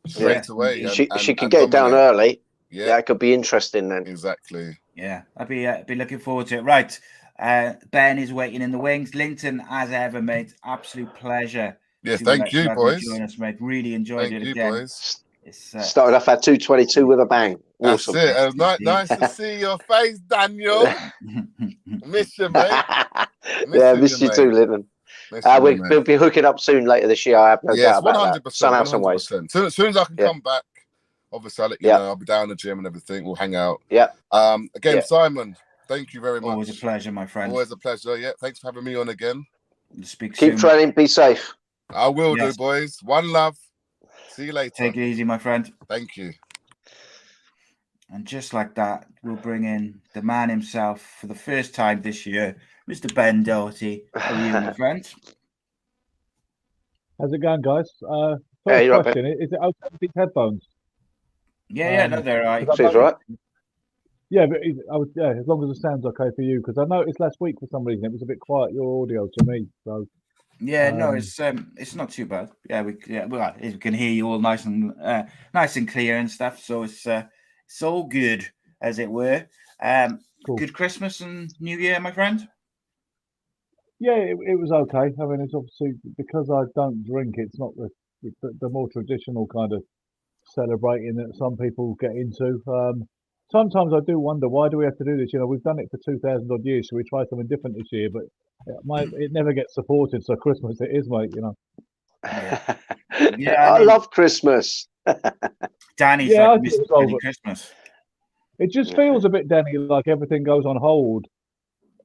straight away. She could get down early. Yeah, that could be interesting then. Exactly. Yeah, I'd be looking forward to it. Right, Ben is waiting in the wings. Linton, as ever, mate, absolute pleasure. Yeah, thank you, boys. Join us, mate. Really enjoyed it again. Boys. Started off at 222 with a bang. Awesome. That's it. Nice to see your face, Daniel. Miss you, mate. Miss you too, Linton. We'll be hooking up soon later this year. I have no doubt about 100%, that. Somehow, some ways. As soon as I can come back, obviously I'll let you know. I'll be down in the gym and everything. We'll hang out. Again, Simon, thank you very much. Always a pleasure, my friend. Always a pleasure. Yeah, thanks for having me on again. Keep training. Be safe. I will do, boys. One love. See you later. Take it easy, my friend. Thank you. And just like that, we'll bring in the man himself for the first time this year, Mr. Ben Dougherty. How are you, my friend? How's it going, guys? Hey, first question, is it okay with these headphones? Yeah, no, they're all right. Seems right. Yeah, but as long as it sounds okay for you, because I noticed last week for some reason it was a bit quiet, your audio to me. So no, it's not too bad. We can hear you all nice and clear and stuff. So it's all good, as it were. Cool. Good Christmas and New Year, my friend. Yeah, it was okay. I mean, it's obviously because I don't drink. It's not the more traditional kind of celebrating that some people get into. Sometimes I do wonder, why do we have to do this? We've done it for 2,000 odd years. Should we try something different this year? But it never gets supported. So Christmas it is, mate. I love Christmas. Danny's like Mr. Christmas. It just feels a bit, Danny, like everything goes on hold.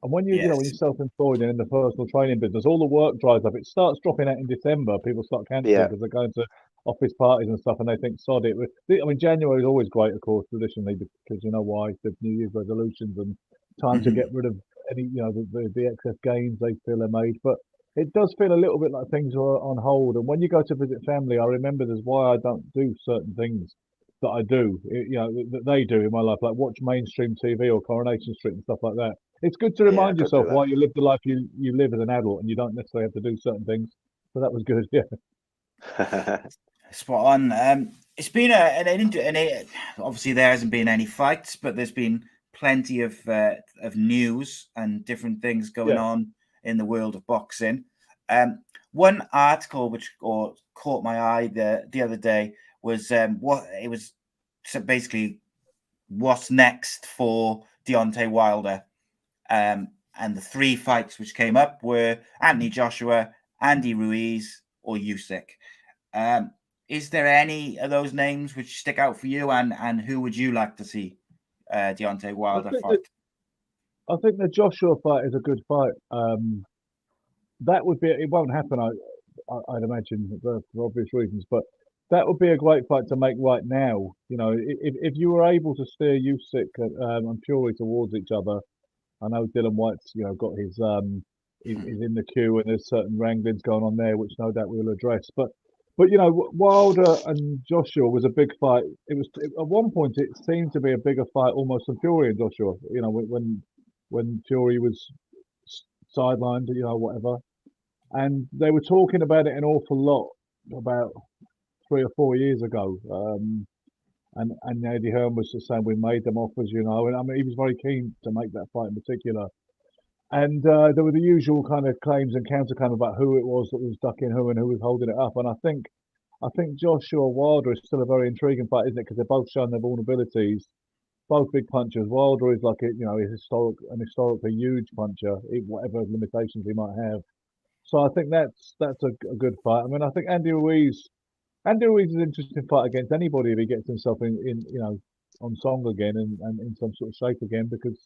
And when when you're self-employed and in the personal training business, all the work dries up. It starts dropping out in December. People start cancelling because they're going to office parties and stuff, and they think, sod it. I mean, January is always great, of course, traditionally, because you know why? The New Year's resolutions and time to get rid of any, the excess gains they feel are made. But it does feel a little bit like things are on hold. And when you go to visit family, I remember there's why I don't do certain things that I do, that they do in my life, like watch mainstream TV or Coronation Street and stuff like that. It's good to remind yourself why you live the life you live as an adult, and you don't necessarily have to do certain things. So that was good, Spot on. It's been obviously there hasn't been any fights, but there's been plenty of news and different things going on in the world of boxing. One article which caught my eye the other day was basically what's next for Deontay Wilder. And the three fights which came up were Anthony Joshua, Andy Ruiz, or Usyk. Is there any of those names which stick out for you, and who would you like to see Deontay Wilder fight? I think the Joshua fight is a good fight. That would be. It won't happen, I'd imagine, for obvious reasons. But that would be a great fight to make right now. If you were able to steer Usyk and Fury towards each other. I know Dylan White's, got his he's in the queue, and there's certain wranglings going on there, which no doubt we'll address. But Wilder and Joshua was a big fight. It was at one point it seemed to be a bigger fight almost than Fury and Joshua. When Fury was sidelined, whatever, and they were talking about it an awful lot about 3 or 4 years ago. And Eddie Hearn was just saying we made them offers, and I mean he was very keen to make that fight in particular. And there were the usual kind of claims and counterclaims about who it was that was ducking who and who was holding it up. And I think Joshua Wilder is still a very intriguing fight, isn't it? Because they're both showing their vulnerabilities, both big punchers. Wilder is like an historically huge puncher, whatever limitations he might have. So I think that's a good fight. I mean, I think Andy Ruiz is an interesting fight against anybody if he gets himself in on song again and in some sort of shape again, because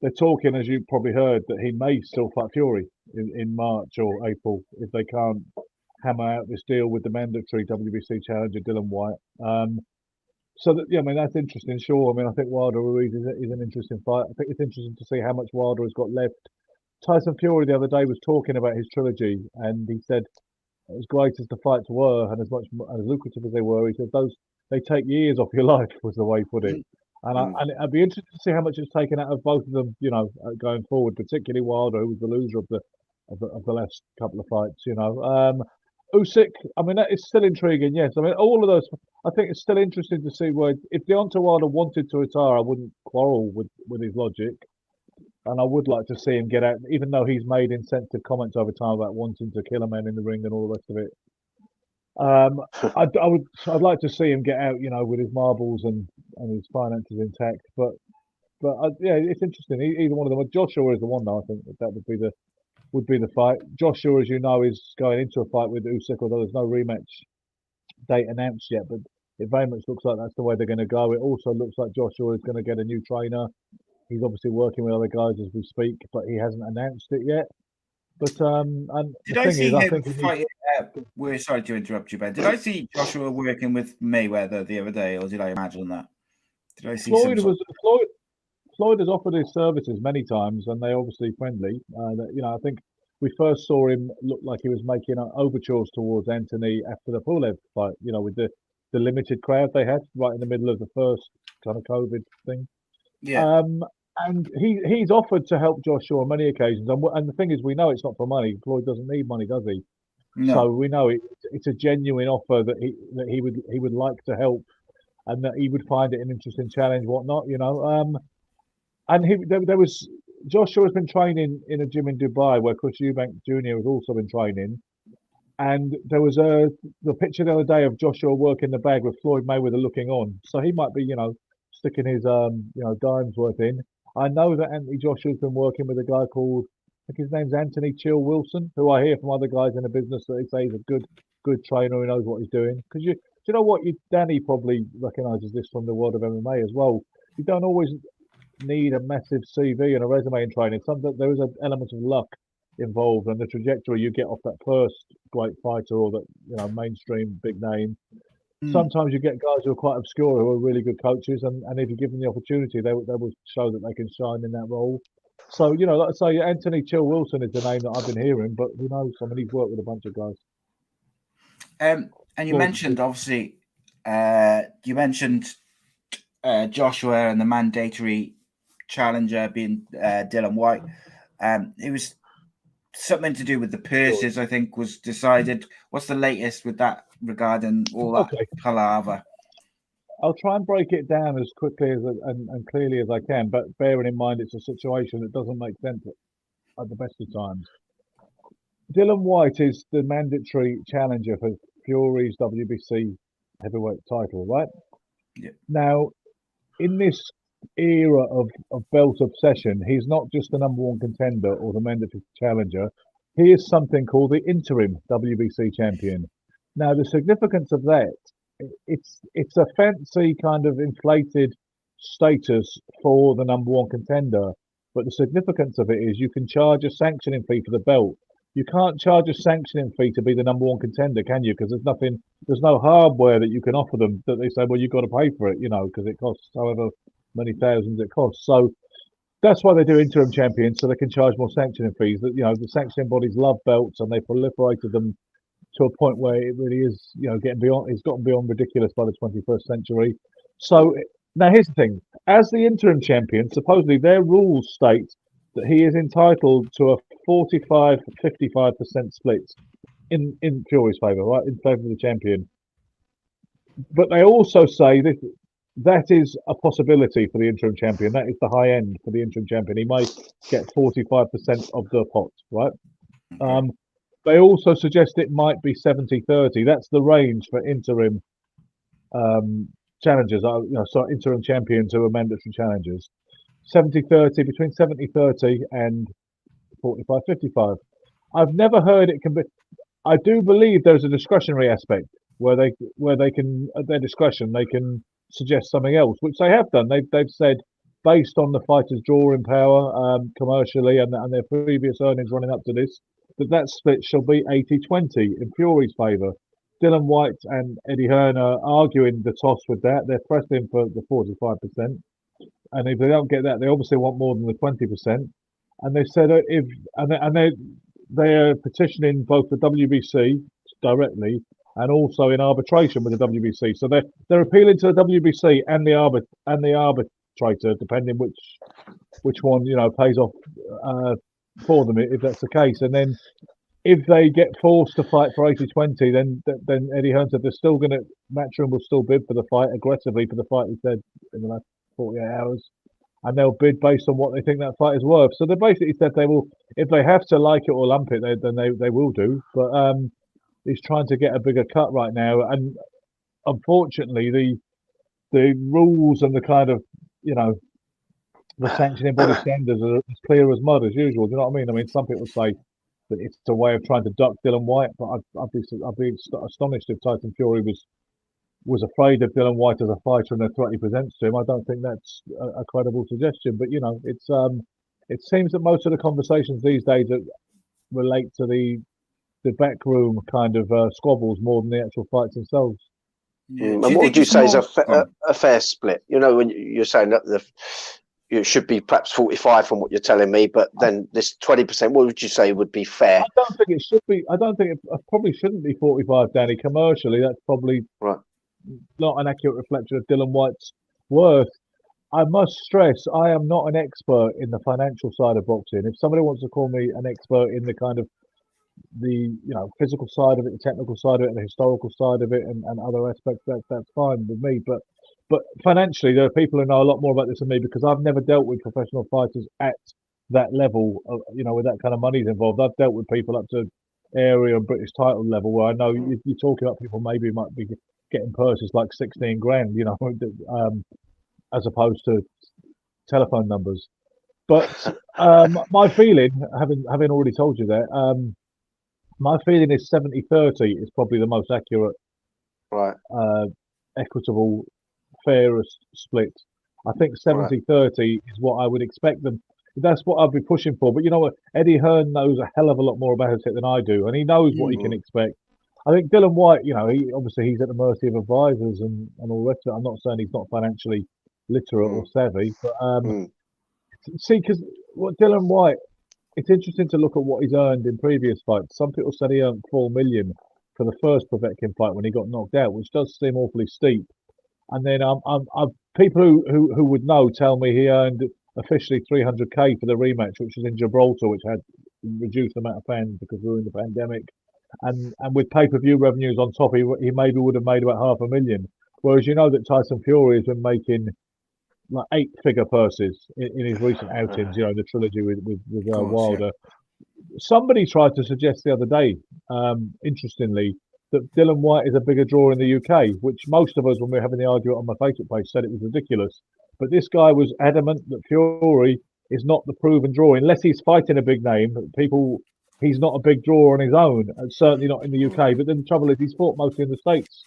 they're talking, as you probably heard, that he may still fight Fury in March or April if they can't hammer out this deal with the mandatory WBC challenger Dylan White. So that, I mean, that's interesting. Sure, I mean, I think Wilder Ruiz is an interesting fight. I think it's interesting to see how much Wilder has got left. Tyson Fury the other day was talking about his trilogy, and he said, as great as the fights were and as lucrative as they were, he said they take years off your life, was the way he put it. And I'd be interested to see how much it's taken out of both of them, going forward, particularly Wilder, who was the loser of the last couple of fights. Usyk, I mean, that is still intriguing. Yes, I mean, all of those. I think it's still interesting to see where if Deontay Wilder wanted to retire, I wouldn't quarrel with his logic, and I would like to see him get out, even though he's made insensitive comments over time about wanting to kill a man in the ring and all the rest of it. I'd like to see him get out, with his marbles and his finances intact. But yeah, it's interesting. Either one of them. Joshua is the one, though. I think that would be the fight. Joshua, as you know, is going into a fight with Usyk, although there's no rematch date announced yet. But it very much looks like that's the way they're going to go. It also looks like Joshua is going to get a new trainer. He's obviously working with other guys as we speak, but he hasn't announced it yet. But and did I see him fight? We're sorry to interrupt you, Ben. Did I see Joshua working with Mayweather the other day, or did I imagine that? Did I see Floyd has offered his services many times, and they're obviously friendly. I think we first saw him look like he was making overtures towards Anthony after the Pulev fight. With the limited crowd they had right in the middle of the first kind of COVID thing. Yeah. And he's offered to help Joshua on many occasions. And the thing is, we know it's not for money. Floyd doesn't need money, does he? No. So we know it's a genuine offer that he would like to help, and that he would find it an interesting challenge, whatnot. And there was Joshua has been training in a gym in Dubai where Chris Eubank Jr. has also been training. And there was the picture the other day of Joshua working the bag with Floyd Mayweather looking on. So he might be, sticking his dimes worth in. I know that Anthony Joshua's been working with a guy called, I think his name's Anthony Chill Wilson, who I hear from other guys in the business that they say he's a good trainer who knows what he's doing. Because do you know what? Danny probably recognises this from the world of MMA as well. You don't always need a massive CV and a resume in training. There is an element of luck involved, and the trajectory you get off that first great fighter or that mainstream big name. Sometimes you get guys who are quite obscure who are really good coaches, and if you give them the opportunity, they will show that they can shine in that role. So, like I say, Anthony Chill Wilson is the name that I've been hearing, but who knows? I mean, he's worked with a bunch of guys. And you mentioned, obviously, Joshua and the mandatory challenger being Dylan White. It was something to do with the purses, I think, was decided. What's the latest with that regarding all that palaver? I'll try and break it down as quickly and clearly as I can, but bearing in mind it's a situation that doesn't make sense at the best of times. Dylan White is the mandatory challenger for Fury's WBC heavyweight title, right? Yeah. Now, in this era of belt obsession, he's not just the number one contender or the mandatory challenger. He is something called the interim WBC champion. Now, the significance of that, it's a fancy kind of inflated status for the number one contender, but the significance of it is you can charge a sanctioning fee for the belt. You can't charge a sanctioning fee to be the number one contender, can you? Because there's no hardware that you can offer them that they say, well, you've got to pay for it, because it costs however many thousands it costs. So that's why they do interim champions, so they can charge more sanctioning fees. That the sanctioning bodies love belts, and they proliferated them to a point where it really is, getting beyond. It's gotten beyond ridiculous by the 21st century. So now here's the thing: as the interim champion, supposedly their rules state that he is entitled to a 45-55% split in Fury's favour, right, in favour of the champion. But they also say that is a possibility for the interim champion. That is the high end for the interim champion. He might get 45% of the pot, right? They also suggest it might be 70-30. That's the range for interim challengers, interim champions who are mandatory challengers. 70-30, between 70-30 and 45-55. I've never heard it can be. I do believe there's a discretionary aspect where they can, at their discretion, they can suggest something else, which they have done. They've said, based on the fighters' drawing power commercially and their previous earnings running up to this, that split shall be 80-20 in Fury's favour. Dylan White and Eddie Hearn are arguing the toss with that. They're pressing for the 45%. And if they don't get that, they obviously want more than the 20%. And they said they are petitioning both the WBC directly and also in arbitration with the WBC. So they're appealing to the WBC and the arbitrator, depending which one pays off for them, if that's the case. And then if they get forced to fight for 80-20, then Eddie Hearn said they're still going to, Matchroom will still bid for the fight, aggressively for the fight, he said, in the last 48 hours. And they'll bid based on what they think that fight is worth. So they basically said they will, if they have to like it or lump it, then they will do. But he's trying to get a bigger cut right now. And unfortunately, the rules and the kind of, the sanctioning body standards are as clear as mud as usual. Do you know what I mean? I mean, some people say that it's a way of trying to duck Dylan White, but I'd be astonished if Tyson Fury was afraid of Dylan White as a fighter and the threat he presents to him. I don't think that's a credible suggestion. But it seems that most of the conversations these days that relate to the backroom kind of squabbles more than the actual fights themselves. Yeah. And what would you say is a fair split? When you're saying that it should be perhaps 45 from what you're telling me, but then this 20%, what would you say would be fair? I don't think it should be. I don't think it probably shouldn't be 45, Danny. Commercially, that's probably not an accurate reflection of Dylan White's worth. I must stress, I am not an expert in the financial side of boxing. If somebody wants to call me an expert in the kind of the physical side of it, the technical side of it, and the historical side of it, and other aspects, that's fine with me. But financially, there are people who know a lot more about this than me, because I've never dealt with professional fighters at that level, with that kind of money's involved. I've dealt with people up to area and British title level where I know you're talking about people maybe might be getting purses like 16 grand, as opposed to telephone numbers. But my feeling, having already told you that, my feeling is 70-30 is probably the most accurate, equitable, fairest split. I think 70-30 is what I would expect them. That's what I'd be pushing for. But you know what? Eddie Hearn knows a hell of a lot more about it than I do, and he knows what he can expect. I think Dylan White, he's at the mercy of advisors and all the rest of it. I'm not saying he's not financially literate or savvy, but see, because what Dylan White, it's interesting to look at what he's earned in previous fights. Some people said he earned $4 million for the first Povetkin fight when he got knocked out, which does seem awfully steep. And then people who would know tell me he earned officially $300K for the rematch, which was in Gibraltar, which had reduced amount of fans because we were in the pandemic. And with pay-per-view revenues on top, he maybe would have made about $500,000. Whereas that Tyson Fury has been making like 8-figure purses in his recent outings, the trilogy with Wilder. Somebody tried to suggest the other day, interestingly, that Dylan White is a bigger draw in the UK, which most of us, when we were having the argument on my Facebook page, said it was ridiculous. But this guy was adamant that Fury is not the proven draw, unless he's fighting a big name. He's not a big draw on his own, and certainly not in the UK. But then the trouble is, he's fought mostly in the States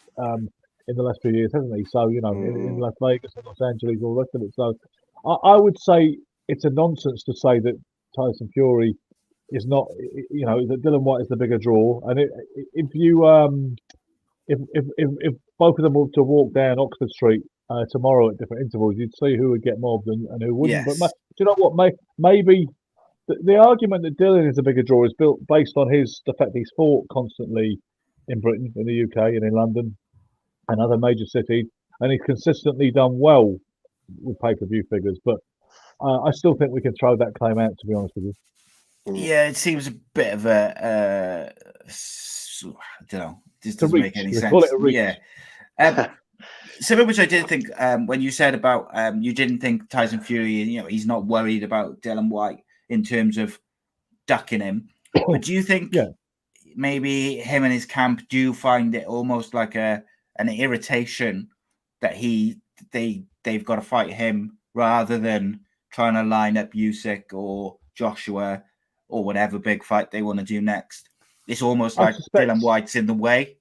in the last few years, hasn't he? So, in Las Vegas and Los Angeles, all the rest of it. So I would say it's a nonsense to say that Tyson Fury is not, that Dylan White is the bigger draw. And if both of them were to walk down Oxford Street tomorrow at different intervals, you'd see who would get mobbed and who wouldn't. Yes. But do you know what? Maybe the argument that Dylan is a bigger draw is built based on the fact he's fought constantly in Britain, in the UK, and in London and other major cities, and he's consistently done well with pay-per-view figures. But I still think we can throw that claim out, to be honest with you. Yeah, it seems a bit of I don't know, this doesn't make any sense. Call it a reach. Yeah. Something which I did think when you said about you didn't think Tyson Fury, he's not worried about Dylan White in terms of ducking him. But do you think maybe him and his camp do find it almost like an irritation that they've got to fight him rather than trying to line up Usyk or Joshua or whatever big fight they want to do next? It's almost like Dylan White's in the way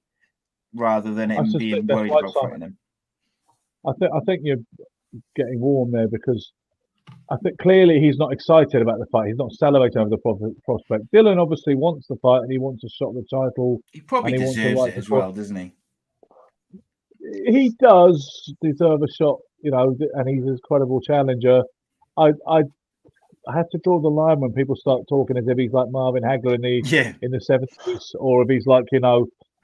rather than him being worried about fighting him. I think you're getting warm there, because I think clearly he's not excited about the fight. He's not salivating over the prospect. Dylan obviously wants the fight and he wants a shot at the title. He probably deserves it as well, doesn't he? He does deserve a shot, and he's a credible challenger. I have to draw the line when people start talking as if he's like Marvin Hagler in the 70s, or if he's like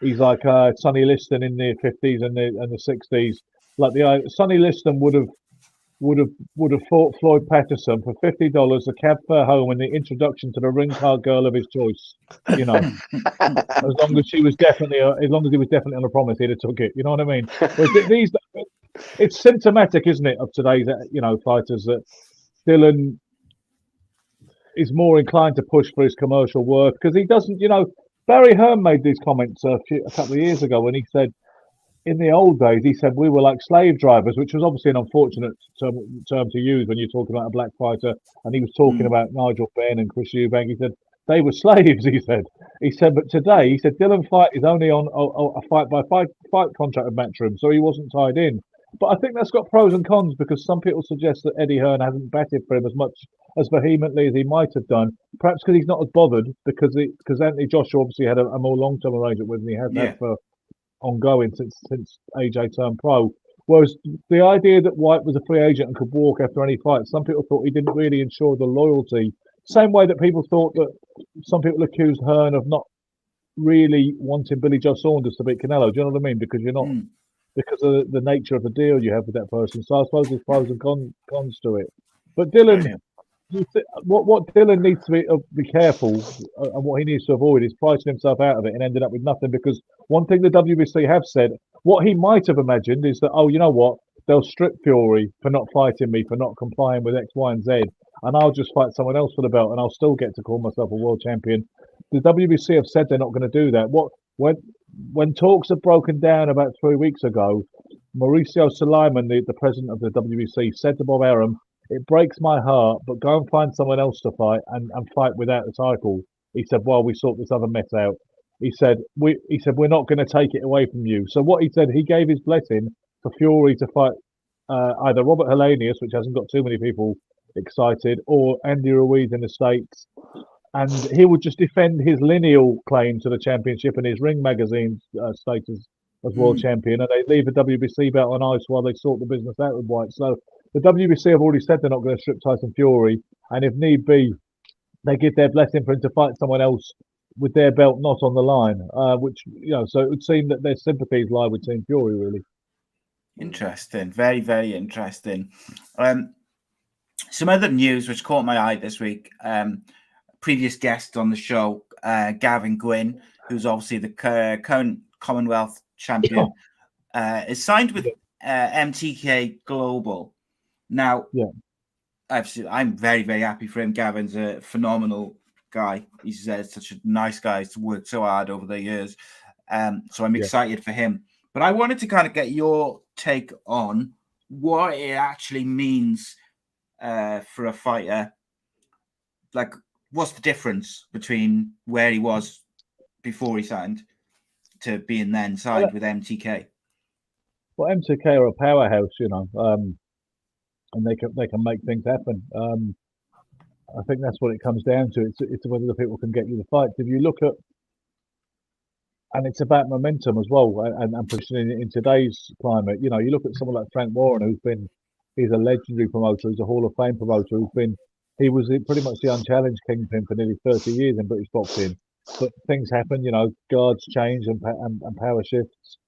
He's like Sonny Liston in the 50s and the 60s. Like Sonny Liston would have fought Floyd Patterson for $50, a cab fare home, and the introduction to the ring card girl of his choice. You know, as long as he was definitely on a promise, he'd have took it. You know what I mean? These, it's symptomatic, isn't it, of today's fighters, that Dylan is more inclined to push for his commercial worth because he doesn't. Barry Hearn made these comments a couple of years ago when he said, in the old days, he said we were like slave drivers, which was obviously an unfortunate term to use when you're talking about a black fighter. And he was talking about Nigel Benn and Chris Eubank. He said they were slaves. He said, but today, he said Dylan Fight is only on a fight contract with Matchroom, so he wasn't tied in. But I think that's got pros and cons because some people suggest that Eddie Hearn hasn't batted for him as vehemently as he might have done. Perhaps because he's not as bothered because Anthony Joshua obviously had a more long-term arrangement with him. He has had for ongoing since AJ turned pro. Whereas the idea that White was a free agent and could walk after any fight, some people thought he didn't really ensure the loyalty. Same way that people thought that some people accused Hearn of not really wanting Billy Joe Saunders to beat Canelo. Do you know what I mean? Because you're not because of the nature of the deal you have with that person. So I suppose there's pros and cons to it. But Dylan, what Dylan needs to be careful and what he needs to avoid is pricing himself out of it and ending up with nothing. Because one thing the WBC have said, what he might have imagined is that, oh, you know what, they'll strip Fury for not fighting me, for not complying with X, Y, and Z, and I'll just fight someone else for the belt, and I'll still get to call myself a world champion. The WBC have said they're not going to do that. When talks have broken down about 3 weeks ago, Mauricio Sulaiman, the president of the WBC, said to Bob Arum, "It breaks my heart, but go and find someone else to fight and fight without the title." He said, "While we sort this other mess out." He said, "We're not going to take it away from you." So what he said, he gave his blessing for Fury to fight either Robert Helenius, which hasn't got too many people excited, or Andy Ruiz in the States. And he would just defend his lineal claim to the championship and his Ring Magazine status as world champion. And they leave the WBC belt on ice while they sort the business out with White. So the WBC have already said they're not going to strip Tyson Fury. And if need be, they give their blessing for him to fight someone else with their belt not on the line, so it would seem that their sympathies lie with Team Fury, really. Interesting. Very, very interesting. Some other news which caught my eye this week, previous guest on the show, Gavin Gwynn, who's obviously the current Commonwealth champion, is signed with MTK Global. Now, I'm very, very happy for him. Gavin's a phenomenal guy. He's such a nice guy. He's worked so hard over the years. So I'm excited for him. But I wanted to kind of get your take on what it actually means for a fighter. Like, what's the difference between where he was before he signed to being then signed with MTK? Well, MTK are a powerhouse, and they can make things happen. I think that's what it comes down to. It's whether the people can get you the fights. If you look at, and it's about momentum as well, and pushing in today's climate. You look at someone like Frank Warren, he's a legendary promoter, he's a Hall of Fame promoter, he was pretty much the unchallenged kingpin for nearly 30 years in British boxing. But things happen, guards change and power shifts.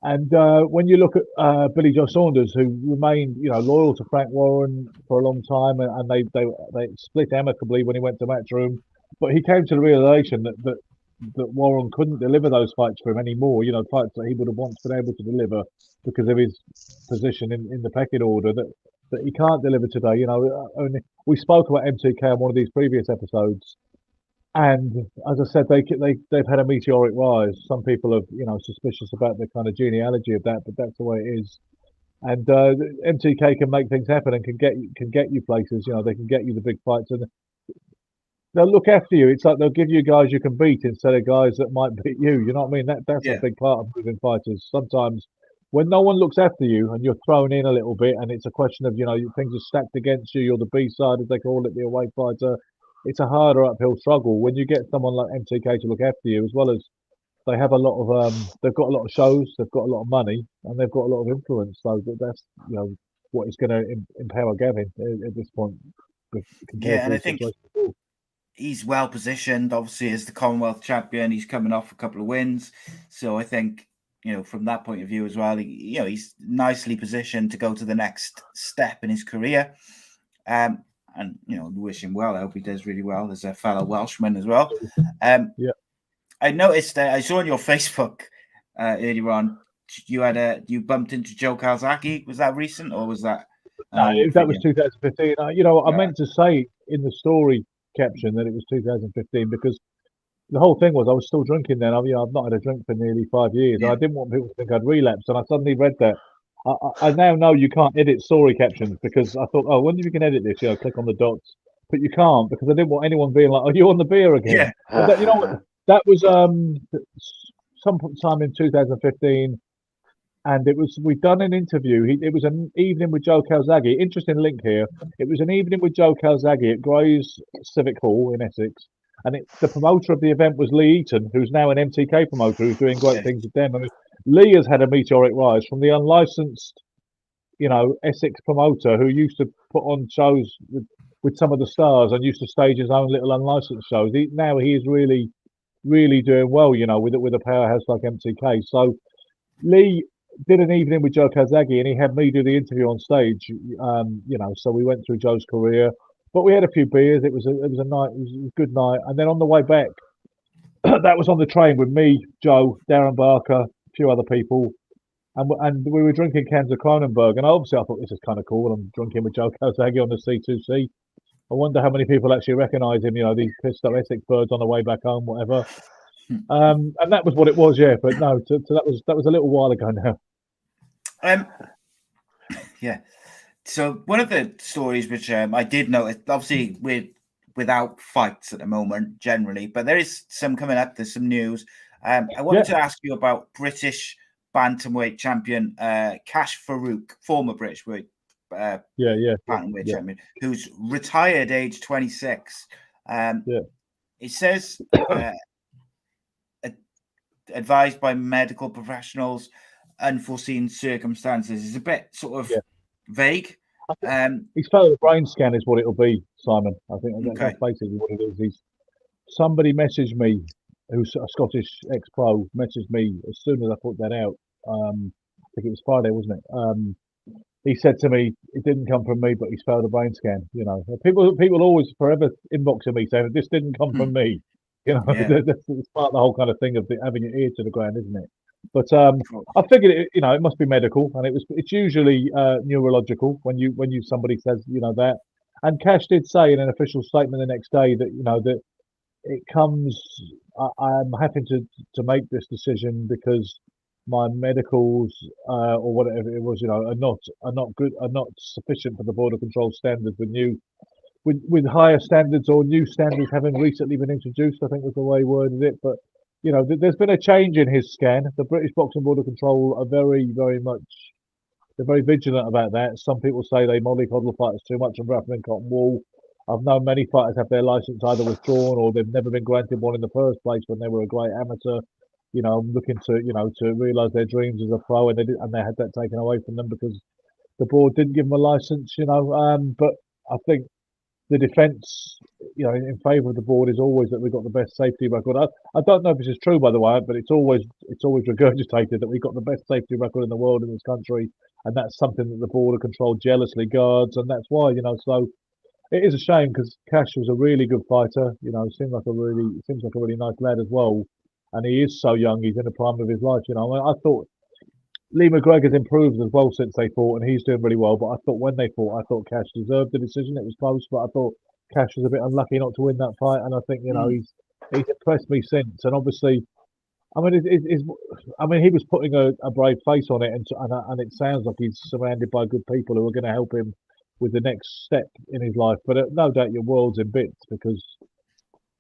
And when you look at Billy Joe Saunders, who remained, loyal to Frank Warren for a long time, and they split amicably when he went to Matchroom, but he came to the realization that Warren couldn't deliver those fights for him anymore. Fights that he would have once been able to deliver because of his position in the pecking order that he can't deliver today. We spoke about MTK in one of these previous episodes. And as I said, they've had a meteoric rise. Some people are, suspicious about the kind of genealogy of that, but that's the way it is. And MTK can make things happen and can get you places. They can get you the big fights, and they'll look after you. It's like they'll give you guys you can beat instead of guys that might beat you. You know what I mean? That's a big part of moving fighters. Sometimes when no one looks after you and you're thrown in a little bit, and it's a question of things are stacked against you. You're the B side, as they call it, the away fighter. It's a harder uphill struggle when you get someone like MTK to look after you, as well as they have a lot of they've got a lot of shows, they've got a lot of money, and they've got a lot of influence. So that's what is going to empower Gavin at this point. Yeah, and I think he's well positioned, obviously, as the Commonwealth champion. He's coming off a couple of wins. So I think, from that point of view as well, he's nicely positioned to go to the next step in his career. And, wish him well. I hope he does really well as a fellow Welshman as well. I noticed I saw on your Facebook earlier on, you bumped into Joe Calzaghe. Was that recent or was that? No, that was 2015. I meant to say in the story caption that it was 2015 because the whole thing was I was still drinking then. I've not had a drink for nearly 5 years. And I didn't want people to think I'd relapsed. And I suddenly read that. I now know you can't edit story captions because I thought, I wonder if you can edit this. Click on the dots, but you can't because I didn't want anyone being like, "Are you on the beer again?" Yeah. But what? That was sometime in 2015, and we'd done an interview. It was an evening with Joe Calzaghe. Interesting link here. It was an evening with Joe Calzaghe at Grays Civic Hall in Essex, and the promoter of the event was Lee Eaton, who's now an MTK promoter, who's doing great things with them. I mean, Lee has had a meteoric rise from the unlicensed, Essex promoter who used to put on shows with some of the stars and used to stage his own little unlicensed shows. Now he is really, really doing well, with a powerhouse like MTK. So Lee did an evening with Joe Calzaghe and he had me do the interview on stage. So we went through Joe's career, but we had a few beers. It was a night. It was a good night. And then on the way back, that was on the train with me, Joe, Darren Barker, a few other people, and we were drinking cans of Kronenberg. And obviously I thought this is kind of cool. I'm drinking with Joe Calzaghe on the C2C. I wonder how many people actually recognise him. These pissed up Essex birds on the way back home, whatever. And that was what it was, yeah. But no, that was a little while ago now. Yeah. So one of the stories which I did notice, obviously we're without fights at the moment generally, but there is some coming up. There's some news. I wanted to ask you about British bantamweight champion Kash Farouk, former British bantamweight champion, who's retired age 26. It says advised by medical professionals, unforeseen circumstances. Is a bit sort of vague. He's failed a brain scan is what it'll be, Simon. I think that's basically what it is. Somebody messaged me, who's a Scottish ex-pro, messaged me as soon as I put that out. I think it was Friday, wasn't it? He said to me, it didn't come from me, but he's failed a brain scan. People always forever inboxing me saying this didn't come from me. That's part of the whole kind of thing of having your ear to the ground, isn't it? But I figured it must be medical, and it's usually neurological when somebody says that. And Cash did say in an official statement the next day that that it comes. I'm having to make this decision because my medicals or whatever it was, are not good, are not sufficient for the border control standards with higher standards or new standards having recently been introduced. I think was the way he worded it, but. There's been a change in his scan. The British Boxing Border Control are very, very much, they're very vigilant about that. Some people say they mollycoddle fighters too much and wrap them in cotton wool. I've known many fighters have their license either withdrawn or they've never been granted one in the first place when they were a great amateur, looking to realise their dreams as a pro, and they had that taken away from them because the board didn't give them a license, But I think the defence, in favour of the board is always that we've got the best safety record. I don't know if this is true, by the way, but it's always regurgitated that we've got the best safety record in the world in this country, and that's something that the border control jealously guards, and that's why, So it is a shame because Cash was a really good fighter. Seems like a really nice lad as well, and he is so young. He's in the prime of his life. I thought Lee McGregor's improved as well since they fought, and he's doing really well. But I thought when they fought, I thought Cash deserved the decision. It was close, but I thought Cash was a bit unlucky not to win that fight. And I think he's impressed me since. And obviously, I mean, he was putting a brave face on it, and it sounds like he's surrounded by good people who are going to help him with the next step in his life. But no doubt your world's in bits because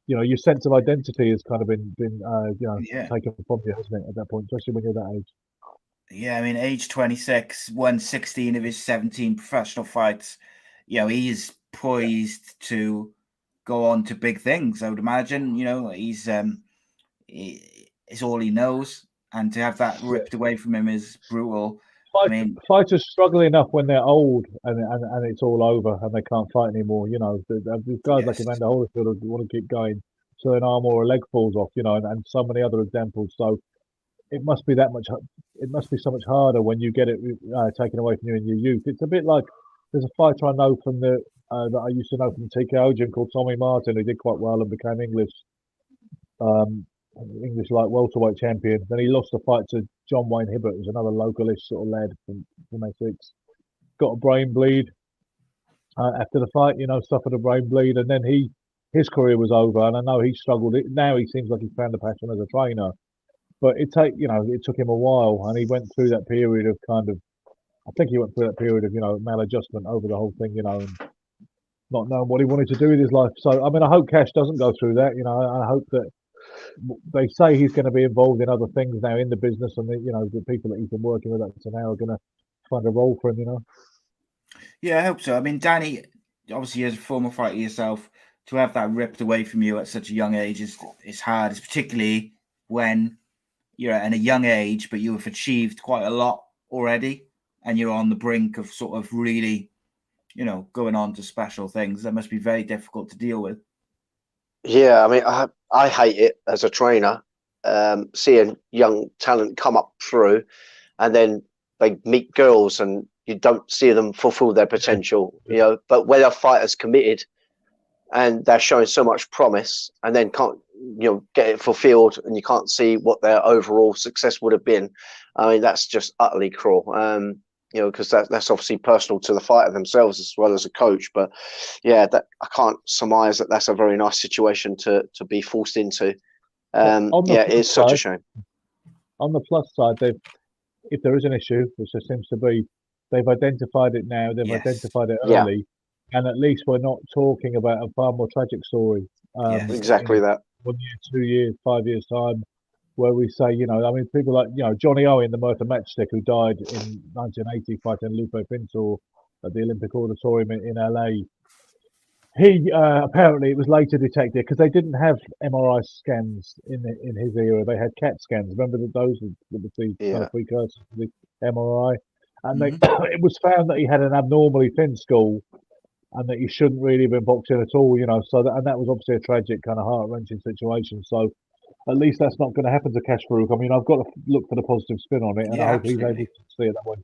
your sense of identity has kind of been taken from you, hasn't it? At that point, especially when you're that age. Yeah, I mean, age 26, won 16 of his 17 professional fights. He is poised to go on to big things, I would imagine. He's it's all he knows. And to have that ripped away from him is brutal. fighters struggle enough when they're old and it's all over and they can't fight anymore. You know, there's guys like Evander Holyfield who want to keep going, so an arm or a leg falls off. You know, and so many other examples. So it must be that much. It must be so much harder when you get it taken away from you in your youth. It's a bit like there's a fighter I know from that I used to know from TKO gym called Tommy Martin, who did quite well and became English light welterweight champion. Then he lost the fight to John Wayne Hibbert, who's another localish sort of lad from Essex. Got a brain bleed after the fight, you know, suffered a brain bleed, and then his career was over. And I know he struggled. Now he seems like he's found a passion as a trainer, but it took him a while, and he went through that period of I think he went through that period of maladjustment over the whole thing, you know, and not knowing what he wanted to do with his life. So I mean, I hope Cash doesn't go through that. You know, I hope that. They say he's going to be involved in other things now in the business, and the people that he's been working with up to now are going to find a role for him. You know. Yeah, I hope so. I mean, Danny, obviously as a former fighter yourself, to have that ripped away from you at such a young age is hard. It's particularly when you're at a young age, but you have achieved quite a lot already, and you're on the brink of sort of really, going on to special things. That must be very difficult to deal with. Yeah, I mean, I hate it as a trainer, seeing young talent come up through and then they meet girls and you don't see them fulfill their potential, but when a fighter's committed and they're showing so much promise and then can't, get it fulfilled and you can't see what their overall success would have been. I mean, that's just utterly cruel. Because that's obviously personal to the fighter themselves as well as a coach. But yeah, that I can't surmise that that's a very nice situation to be forced into. It's such a shame. On the plus side, if there is an issue, which there seems to be, they've identified it now. They've identified it early, and at least we're not talking about a far more tragic story. Exactly that. 1 year, 2 years, 5 years time. Where we say, people like, Johnny Owen, the Merthyr Matchstick, who died in 1980 fighting Lupe Pintor at the Olympic Auditorium in LA. He apparently it was later detected because they didn't have MRI scans in his era. They had CAT scans. Remember that those were the kind of precursors to the MRI, and it was found that he had an abnormally thin skull and that he shouldn't really have been boxing at all. So that was obviously a tragic kind of heart-wrenching situation. So. At least that's not going to happen to Cash Farouk. I mean, I've got to look for the positive spin on it, and I hope he's able to see it that way.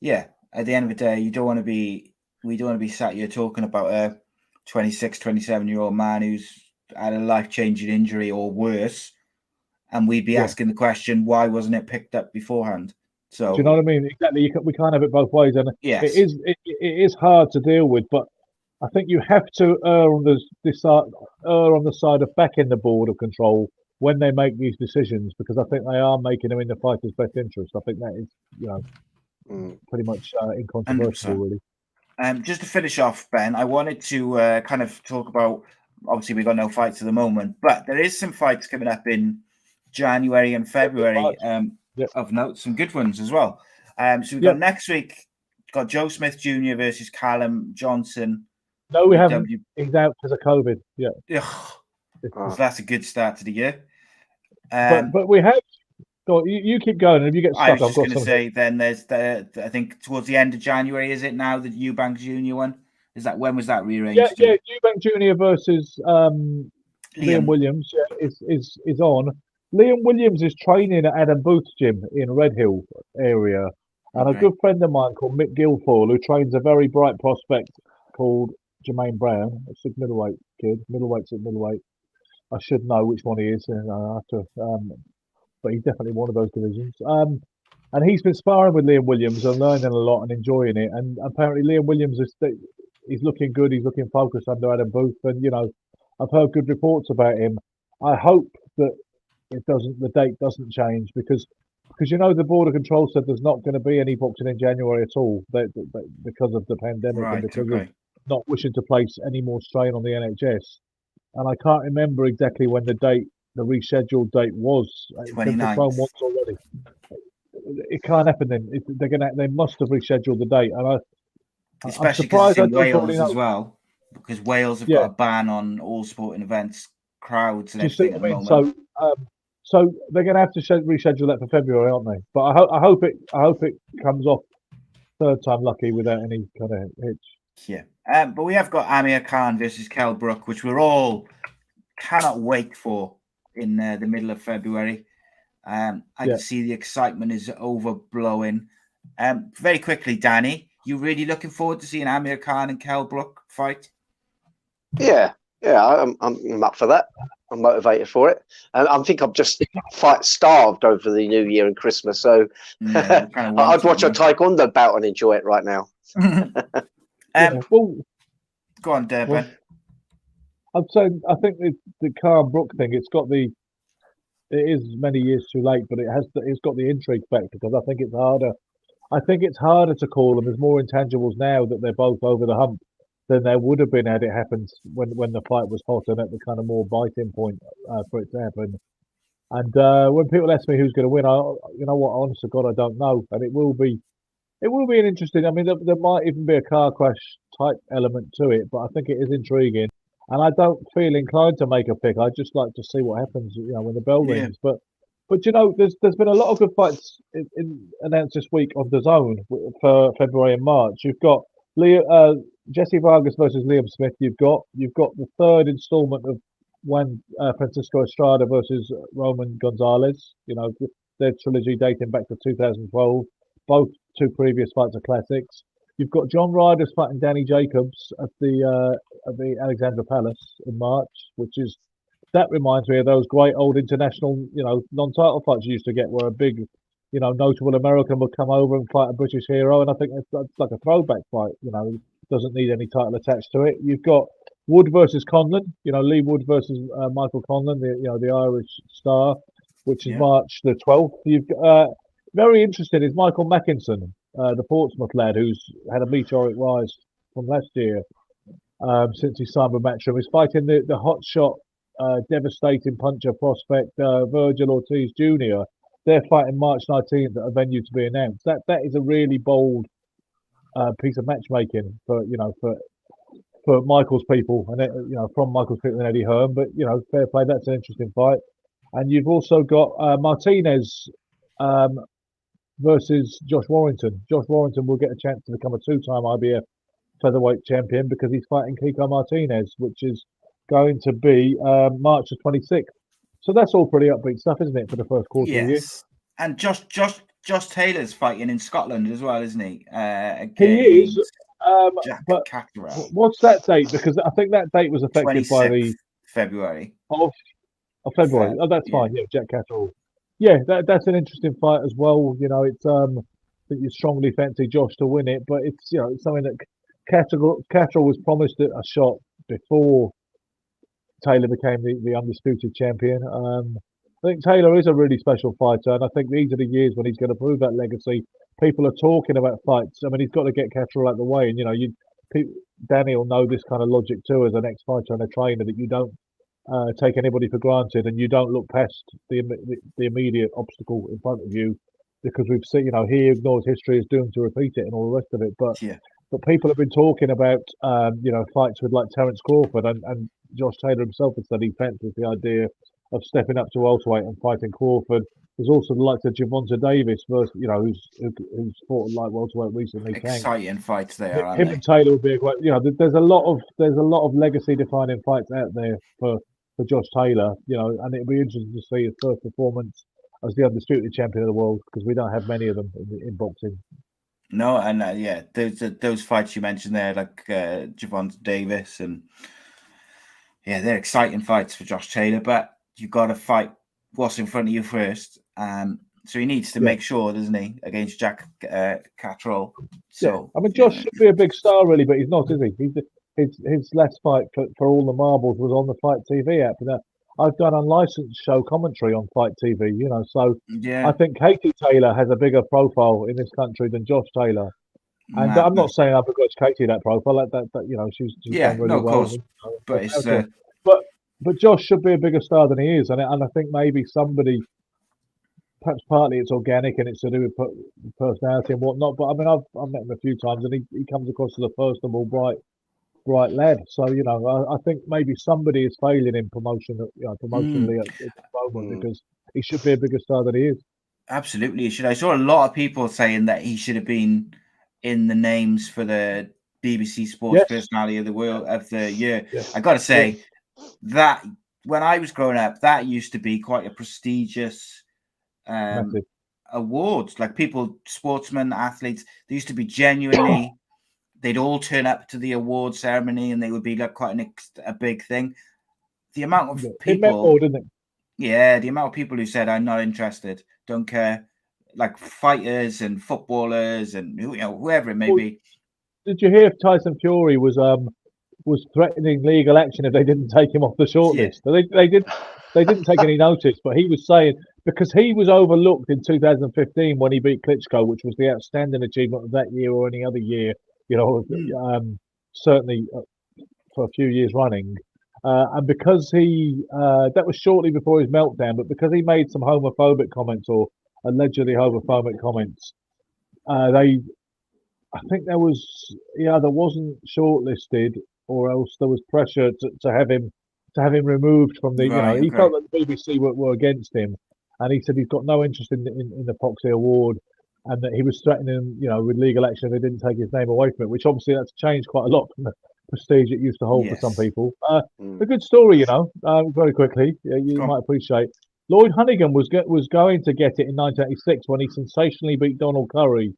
Yeah, at the end of the day, we don't want to be sat here talking about a 26, 27-year-old man who's had a life-changing injury or worse, and we'd be asking the question, why wasn't it picked up beforehand? So, do you know what I mean? Exactly. We can't have it both ways, and it is hard to deal with, but I think you have to err on the side of backing the board of control when they make these decisions, because I think they are making them in the fighter's best interest. I think that is, pretty much incontrovertible, 100%. Really. Just to finish off, Ben, I wanted to kind of talk about. Obviously, we've got no fights at the moment, but there is some fights coming up in January and February. Of note, some good ones as well. So we've got next week. Got Joe Smith Jr. versus Callum Johnson. No, we haven't. He's out because of COVID. Yeah. So that's a good start to the year. But we have. You keep going. If you get stuck, I was just going to say. Then there's I think towards the end of January. Is it now the Eubank Jr. one? When was that rearranged? Yeah. Eubank Jr. versus Liam Williams is on. Liam Williams is training at Adam Booth's gym in Red Hill area, and a good friend of mine called Mick Guilfoyle, who trains a very bright prospect called Jermaine Brown, a middleweight kid, middleweight's at middleweight. I should know which one he is, and I have to, but he's definitely one of those divisions. And he's been sparring with Liam Williams and learning a lot and enjoying it. And apparently Liam Williams he's looking good. He's looking focused under Adam Booth, and I've heard good reports about him. I hope that the date doesn't change because the Border Control said there's not going to be any boxing in January at all because of the pandemic and because of not wishing to place any more strain on the NHS. And I can't remember exactly when the rescheduled date was. 29th. Once already. It can't happen then. They must have rescheduled the date. And especially because it's in Wales as well, because Wales have got a ban on all sporting events, crowds and everything at the moment. So they're going to have to reschedule that for February, aren't they? But I hope it comes off third time lucky without any kind of hitch. Yeah. But we have got Amir Khan versus Kell Brook, which we're all cannot wait for in the middle of February. I can see the excitement is overblowing. Very quickly, Danny, you really looking forward to seeing Amir Khan and Kell Brook fight? Yeah, I'm up for that. I'm motivated for it, and I think I'm just fight starved over the New Year and Christmas. So I'd watch a Taekwondo bout and enjoy it right now. Well, go on, Ben. Well, I'm saying I think the Khan Brook thing. It is many years too late, but it's got the intrigue factor because I think it's harder. I think it's harder to call them. There's more intangibles now that they're both over the hump than there would have been had it happened when the fight was hot and at the kind of more biting point for it to happen. And when people ask me who's going to win, you know what, honest to God, I don't know. And it will be an interesting. I mean, there might even be a car crash type element to it, but I think it is intriguing. And I don't feel inclined to make a pick. I just like to see what happens, when the bell rings. But there's been a lot of good fights announced this week on the Zone for February and March. You've got Jesse Vargas versus Liam Smith. You've got the third installment of Juan Francisco Estrada versus Roman Gonzalez. Their trilogy dating back to 2012. Both two previous fights are classics. You've got John Ryder's fighting Danny Jacobs at the Alexandra Palace in March, that reminds me of those great old international, non-title fights you used to get, where a big, notable American would come over and fight a British hero, and I think that's like a throwback fight. Doesn't need any title attached to it. You've got Wood versus Conlon, Lee Wood versus Michael Conlon, the Irish star, which is March the 12th. You've very interesting is Michael Mackinson, the Portsmouth lad who's had a meteoric rise from last year since he signed with Matchroom. He's fighting the hotshot, devastating puncher prospect Virgil Ortiz Jr. They're fighting March 19th at a venue to be announced. That is a really bold piece of matchmaking for Michael's people and from Michael's people and Eddie Hearn. But fair play, that's an interesting fight. And you've also got Martinez versus Josh Warrington. Josh Warrington will get a chance to become a two-time IBF featherweight champion because he's fighting Kiko Martinez, which is going to be March the 26th. So that's all pretty upbeat stuff, isn't it, for the first quarter of the year? And Josh Taylor's fighting in Scotland as well, isn't he? He is. But Catterall. What's that date? Because I think that date was affected by the February. Of February. Oh, that's fine. Yeah, Jack Catterall. Yeah, that's an interesting fight as well. It's I think you strongly fancy Josh to win it, but it's it's something that Catterall was promised a shot before Taylor became the undisputed champion. I think Taylor is a really special fighter, and I think these are the years when he's going to prove that legacy. People are talking about fights. I mean, he's got to get Catterall out of the way, and Danny will know this kind of logic too as an ex-fighter and a trainer, that you don't take anybody for granted, and you don't look past the immediate obstacle in front of you, because we've seen, he ignores history, is doomed to repeat it, and all the rest of it. But people have been talking about, fights with like Terence Crawford, and Josh Taylor himself has said he fancies the idea of stepping up to welterweight and fighting Crawford. There's also the likes of Javonta Davis versus, who's fought light welterweight recently. Exciting fights there, aren't him they? and Taylor would be a great. There's a lot of legacy defining fights out there for Josh Taylor. And it'd be interesting to see his first performance as the undisputed champion of the world, because we don't have many of them in boxing. No, and those fights you mentioned there, like Javonta Davis, and they're exciting fights for Josh Taylor. But you've got to fight what's in front of you first. So he needs to make sure, doesn't he, against Jack Catterall. So I mean, Josh should be a big star, really, but he's not, is he? His last fight for all the marbles was on the Fight TV app. Now, I've done unlicensed show commentary on Fight TV, so I think Katie Taylor has a bigger profile in this country than Josh Taylor. And I'm not saying I begrudge Katie that profile. That she's done really well. Of course. But Josh should be a bigger star than he is, and I think maybe somebody, perhaps partly it's organic and it's to do with personality and whatnot. But I mean, I've met him a few times, and he comes across as a personable, bright lad. So I think maybe somebody is failing in promotionally at the moment, because he should be a bigger star than he is. Absolutely, he should. I saw a lot of people saying that he should have been in the names for the BBC Sports Personality of the Year. Yes. I got to say that when I was growing up, that used to be quite a prestigious awards. Like people, sportsmen, athletes, they used to be genuinely. They'd all turn up to the award ceremony, and they would be like quite a big thing. The amount of people, didn't it? Yeah, the amount of people who said, "I'm not interested, don't care," like fighters and footballers and whoever it may be. Did you hear if Tyson Fury was threatening legal action if they didn't take him off the shortlist? Yeah. They didn't take any notice, but he was saying because he was overlooked in 2015 when he beat Klitschko, which was the outstanding achievement of that year or any other year. Certainly for a few years running. And because he, that was shortly before his meltdown, but because he made some homophobic comments or allegedly homophobic comments, I think there wasn't shortlisted, or else there was pressure to have him removed from the. He felt that the BBC were against him, and he said he's got no interest in the Poxy Award, and that he was threatening, with legal action if they didn't take his name away from it. Which obviously that's changed quite a lot from the prestige it used to hold for some people. A good story, very quickly. You might appreciate. Lloyd Hunnigan was going to get it in 1986 when he sensationally beat Donald Curry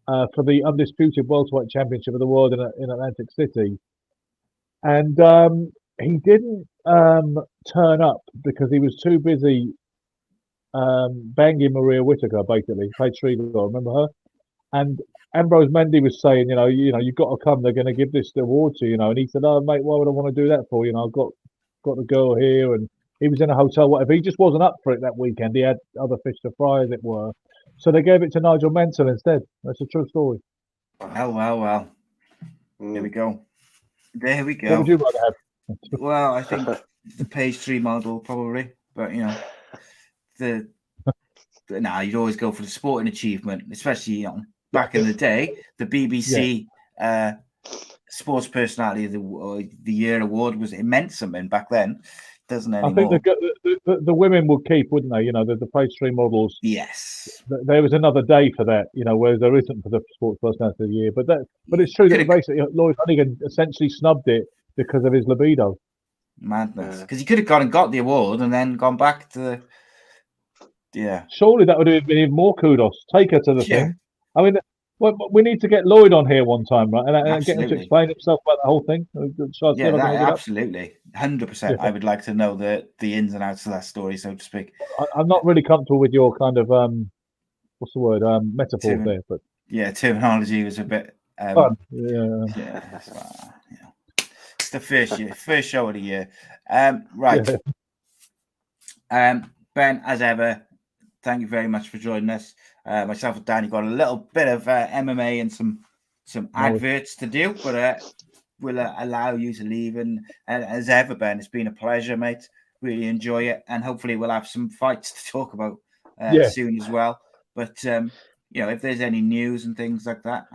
for the undisputed welterweight championship of the world in Atlantic City, and he didn't turn up because he was too busy banging Maria Whittaker, basically. Paige Schriegel, remember her? And Ambrose Mendy was saying, you've got to come. They're going to give this award to you, And he said, "Oh, mate, why would I want to do that for? I've got the girl here." And he was in a hotel, whatever. He just wasn't up for it that weekend. He had other fish to fry, as it were. So they gave it to Nigel Mansell instead. That's a true story. Well. There we go. What would you rather have? Well, I think the page 3 model probably, but you'd always go for the sporting achievement, especially back in the day. The BBC Sports Personality of the Year award it meant something back then. Doesn't anymore. I think the women would keep, wouldn't they? The page 3 models. Yes. There was another day for that, whereas there isn't for the Sports Personality of the Year. But it's true that basically Lloyd Hunnigan essentially snubbed it because of his libido. Madness. Because he could have gone and got the award and then gone back to Surely that would have been even more kudos. Take her to the thing. I mean, we need to get Lloyd on here one time, right? And get him to explain himself about the whole thing. Absolutely. 100%. I would like to know the ins and outs of that story, so to speak. I'm not really comfortable with your kind of, what's the word, metaphor there. But terminology was a bit... fun. It's the first show of the year. Right. Ben, as ever, thank you very much for joining us. Myself and Danny got a little bit of MMA and some adverts to do, but we'll allow you to leave. And as ever, Ben, it's been a pleasure, mate. Really enjoy it, and hopefully we'll have some fights to talk about soon as well. But if there's any news and things like that,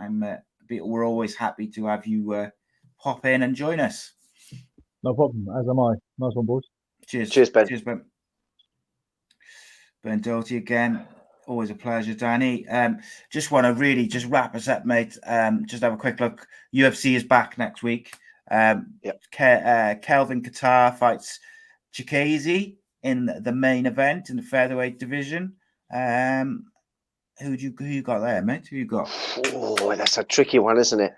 we're always happy to have you pop in and join us. No problem. As am I. Nice one, boys. Cheers, Ben. Ben Doughty again. Always a pleasure, Danny. Just want to really just wrap us up, mate. Just have a quick look. UFC is back next week. Kelvin Qatar fights Chikaze in the main event in the featherweight division. Who you got there, mate? Who you got? Oh, that's a tricky one, isn't it?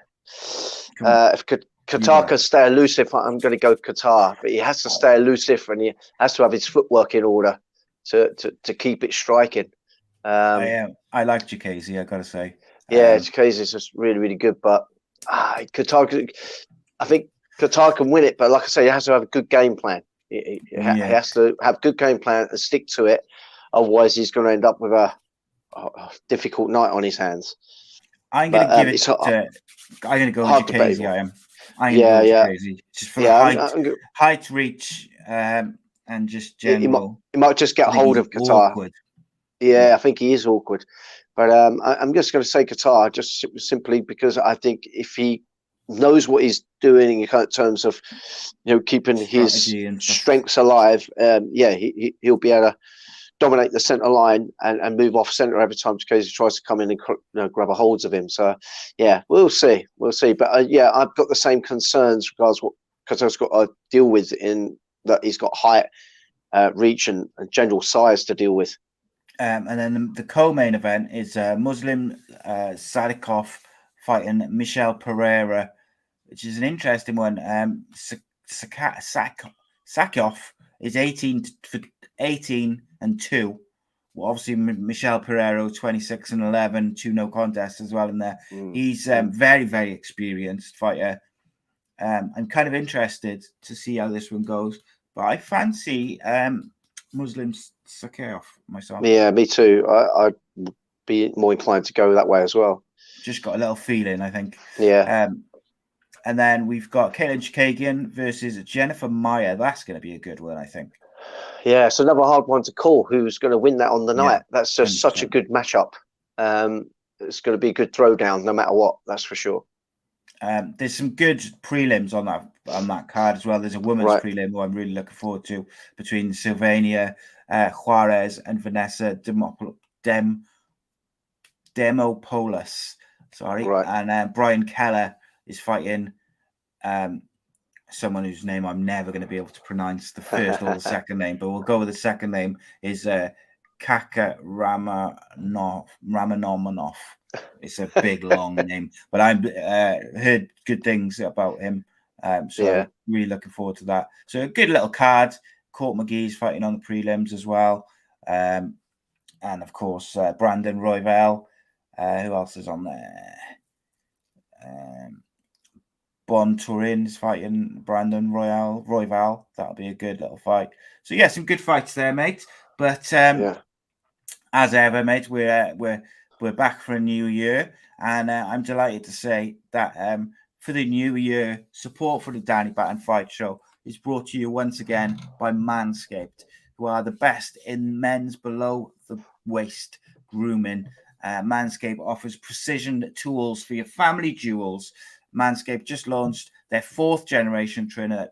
If Qatar can stay elusive, I'm going to go Qatar, but he has to stay elusive and he has to have his footwork in order to keep it striking. I like Chikaze, I gotta say. Chikaze is just really, really good, but Qatar, I think Qatar can win it, but like I say, he has to have a good game plan. He has to have a good game plan and stick to it. Otherwise, he's going to end up with a difficult night on his hands. I'm going to go with Chikaze. I am. Chikaze. Just for the height, reach, and just general. He might just get hold of Qatar. Awkward. I think he is awkward. But I'm just going to say Qatar, just simply because I think if he knows what he's doing in terms of keeping his strengths alive, he'll be able to dominate the centre line and move off centre every time Chikadze tries to come in and grab a holds of him. So, yeah, we'll see. But I've got the same concerns regards because I've got to deal with in that he's got height, reach, and general size to deal with. And then the co-main event is Muslim Sadikov fighting Michel Pereira, which is an interesting one. Sakov is 18-2. Well, obviously, Michel Pereira, 26-11, 2 no contests as well in there. He's very, very experienced fighter. I'm kind of interested to see how this one goes, but I fancy Muslim Sakov myself. Yeah, me too. I'd be more inclined to go that way as well. Just got a little feeling, I think. Yeah. And then we've got Caitlin Chikagian versus Jennifer Maia. That's going to be a good one, I think. Yeah, it's another hard one to call. Who's going to win that on the night? That's just 100%. Such a good matchup. It's going to be a good throwdown, no matter what. That's for sure. There's some good prelims on that card as well. There's a women's prelim who I'm really looking forward to between Sylvania Juarez and Vanessa Demopoulos. Sorry, and Brian Keller is fighting someone whose name I'm never going to be able to pronounce the first or the second name, but we'll go with the second name is Kaka Ramanomanov. It's a big long name, but I've heard good things about him. I'm really looking forward to that. So a good little card. Court McGee's fighting on the prelims as well, and of course Brandon Royval. Who else is on there? Bon Turin is fighting Brandon Royval. That'll be a good little fight. So yeah, some good fights there, mate. But as ever, mate, we're back for a new year, and I'm delighted to say that for the new year, support for the Danny Batten Fight Show is brought to you once again by MANSCAPED, who are the best in men's below the waist grooming. MANSCAPED offers precision tools for your family jewels. MANSCAPED just launched their 4th generation trimmer,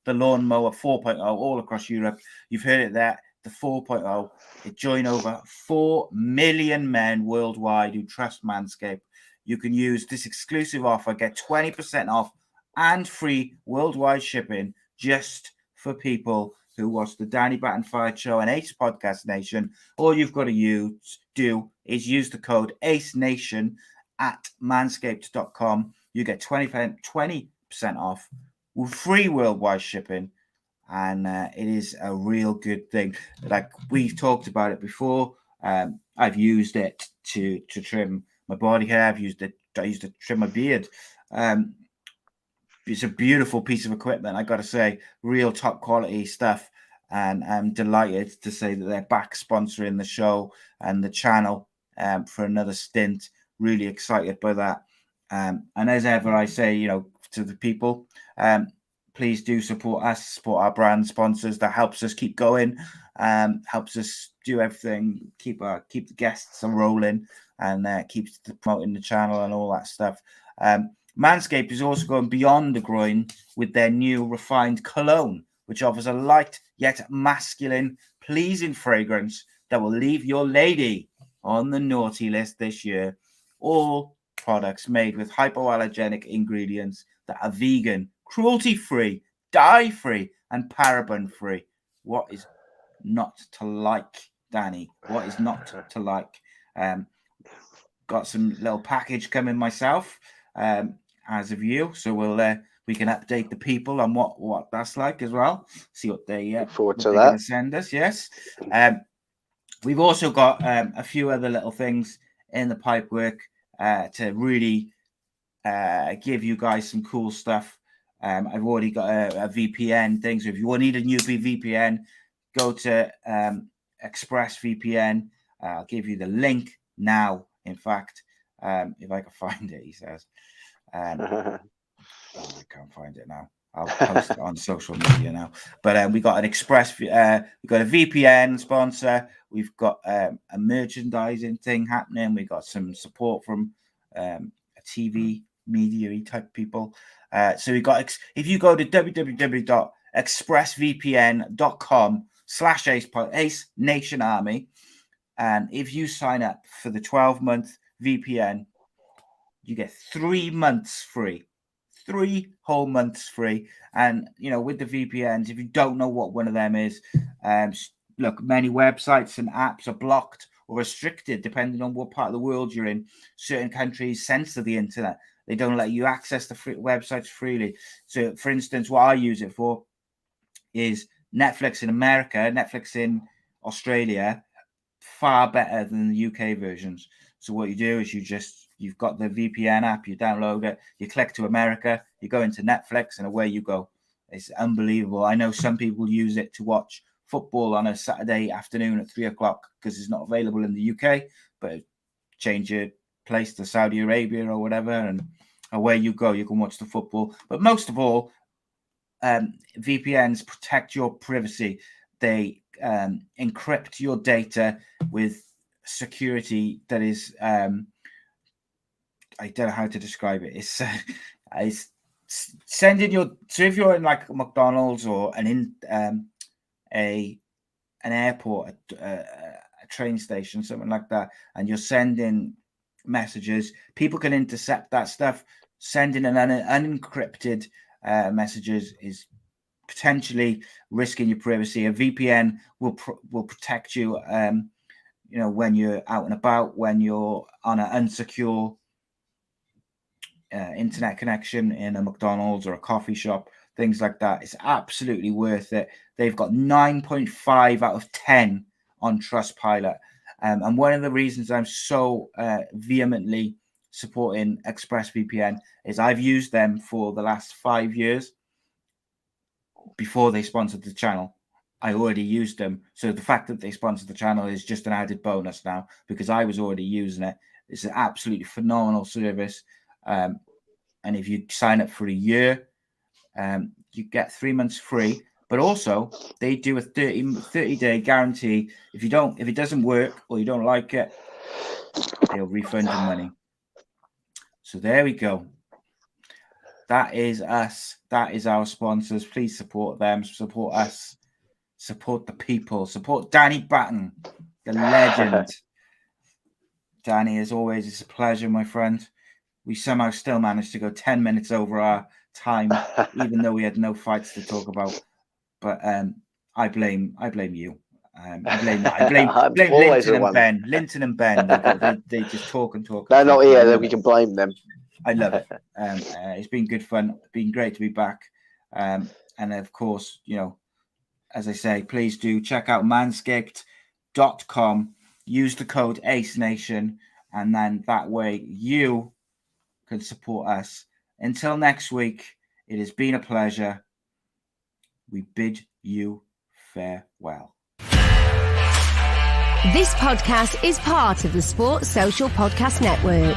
the Lawnmower 4.0, all across Europe. You've heard it there, the 4.0. It joined over 4 million men worldwide who trust MANSCAPED. You can use this exclusive offer, get 20% off and free worldwide shipping just for people who watch the Danny Batten Fight Show and A.C.E Podcast Nation. All you've got to do is use the code ACENation at manscaped.com. You get 20% off with free worldwide shipping. And it is a real good thing. Like we've talked about it before. I've used it to trim my body hair. I used it to trim my beard. It's a beautiful piece of equipment. I got to say, real top quality stuff. And I'm delighted to say that they're back sponsoring the show and the channel for another stint. Really excited by that. And as ever, I say, to the people, please do support us, support our brand sponsors. That helps us keep going, helps us do everything, keep the guests rolling, and keeps promoting the channel and all that stuff. Manscaped is also going beyond the groin with their new refined cologne, which offers a light yet masculine, pleasing fragrance that will leave your lady on the naughty list this year. All products made with hypoallergenic ingredients that are vegan, cruelty-free, dye-free, and paraben-free. What is not to like, Danny? What is not to like? Got some little package coming myself, as of you, so we can update the people on what that's like as well. See what they look forward what to they're that. Gonna send us. Yes, we've also got a few other little things in the pipework to really give you guys some cool stuff. I've already got a VPN thing, so if you need a new VPN, go to ExpressVPN. I'll give you the link now. In fact, if I can find it, he says. I can't find it now. I'll post it on social media now. But we got an we've got a VPN sponsor. We've got a merchandising thing happening. We got some support from a TV media type people. So we got, if you go to www.expressvpn.com /Ace Nation Army. And if you sign up for the 12-month VPN, you get 3 months free. 3 whole months free. And, with the VPNs, if you don't know what one of them is, look, many websites and apps are blocked or restricted depending on what part of the world you're in. Certain countries censor the internet. They don't let you access the websites freely. So, for instance, what I use it for is Netflix in America, Netflix in Australia, far better than the UK versions. So what you do is you've got the VPN app, you download it, you click to America, you go into Netflix, and away you go. It's unbelievable. I know some people use it to watch football on a Saturday afternoon at 3:00 because it's not available in the UK, but change your place to Saudi Arabia or whatever, and away you go. You can watch the football. But most of all, VPNs protect your privacy. They encrypt your data with security that is, I don't know how to describe it. It's sending so if you're in like a McDonald's or an airport, a train station, something like that, and you're sending messages, people can intercept that stuff. Sending an unencrypted messages is potentially risking your privacy. A VPN will protect you, when you're out and about, when you're on an unsecure internet connection in a McDonald's or a coffee shop, things like that. It's absolutely worth it. They've got 9.5 out of 10 on Trustpilot. And one of the reasons I'm so vehemently supporting ExpressVPN is I've used them for the last 5 years. Before they sponsored the channel, I already used them. So the fact that they sponsored the channel is just an added bonus now because I was already using it. It's an absolutely phenomenal service. And if you sign up for a year, you get 3 months free. But also, they do a 30-day guarantee. If it doesn't work or you don't like it, they'll refund your money. So there we go. That is us. That is our sponsors. Please support them. Support us. Support the people. Support Danny Batten, the legend. Danny, as always, it's a pleasure, my friend. We somehow still managed to go 10 minutes over our time, even though we had no fights to talk about. But I blame you. I blame Linton and Ben. Linton and Ben. They just talk and talk. They're not here, then we can blame them. I love it. It's been good fun. It's been great to be back. And of course, as I say, please do check out MANSCAPED.com. Use the code ACENation, and then that way you can support us. Until next week, it has been a pleasure. We bid you farewell. This podcast is part of the Sports Social Podcast Network.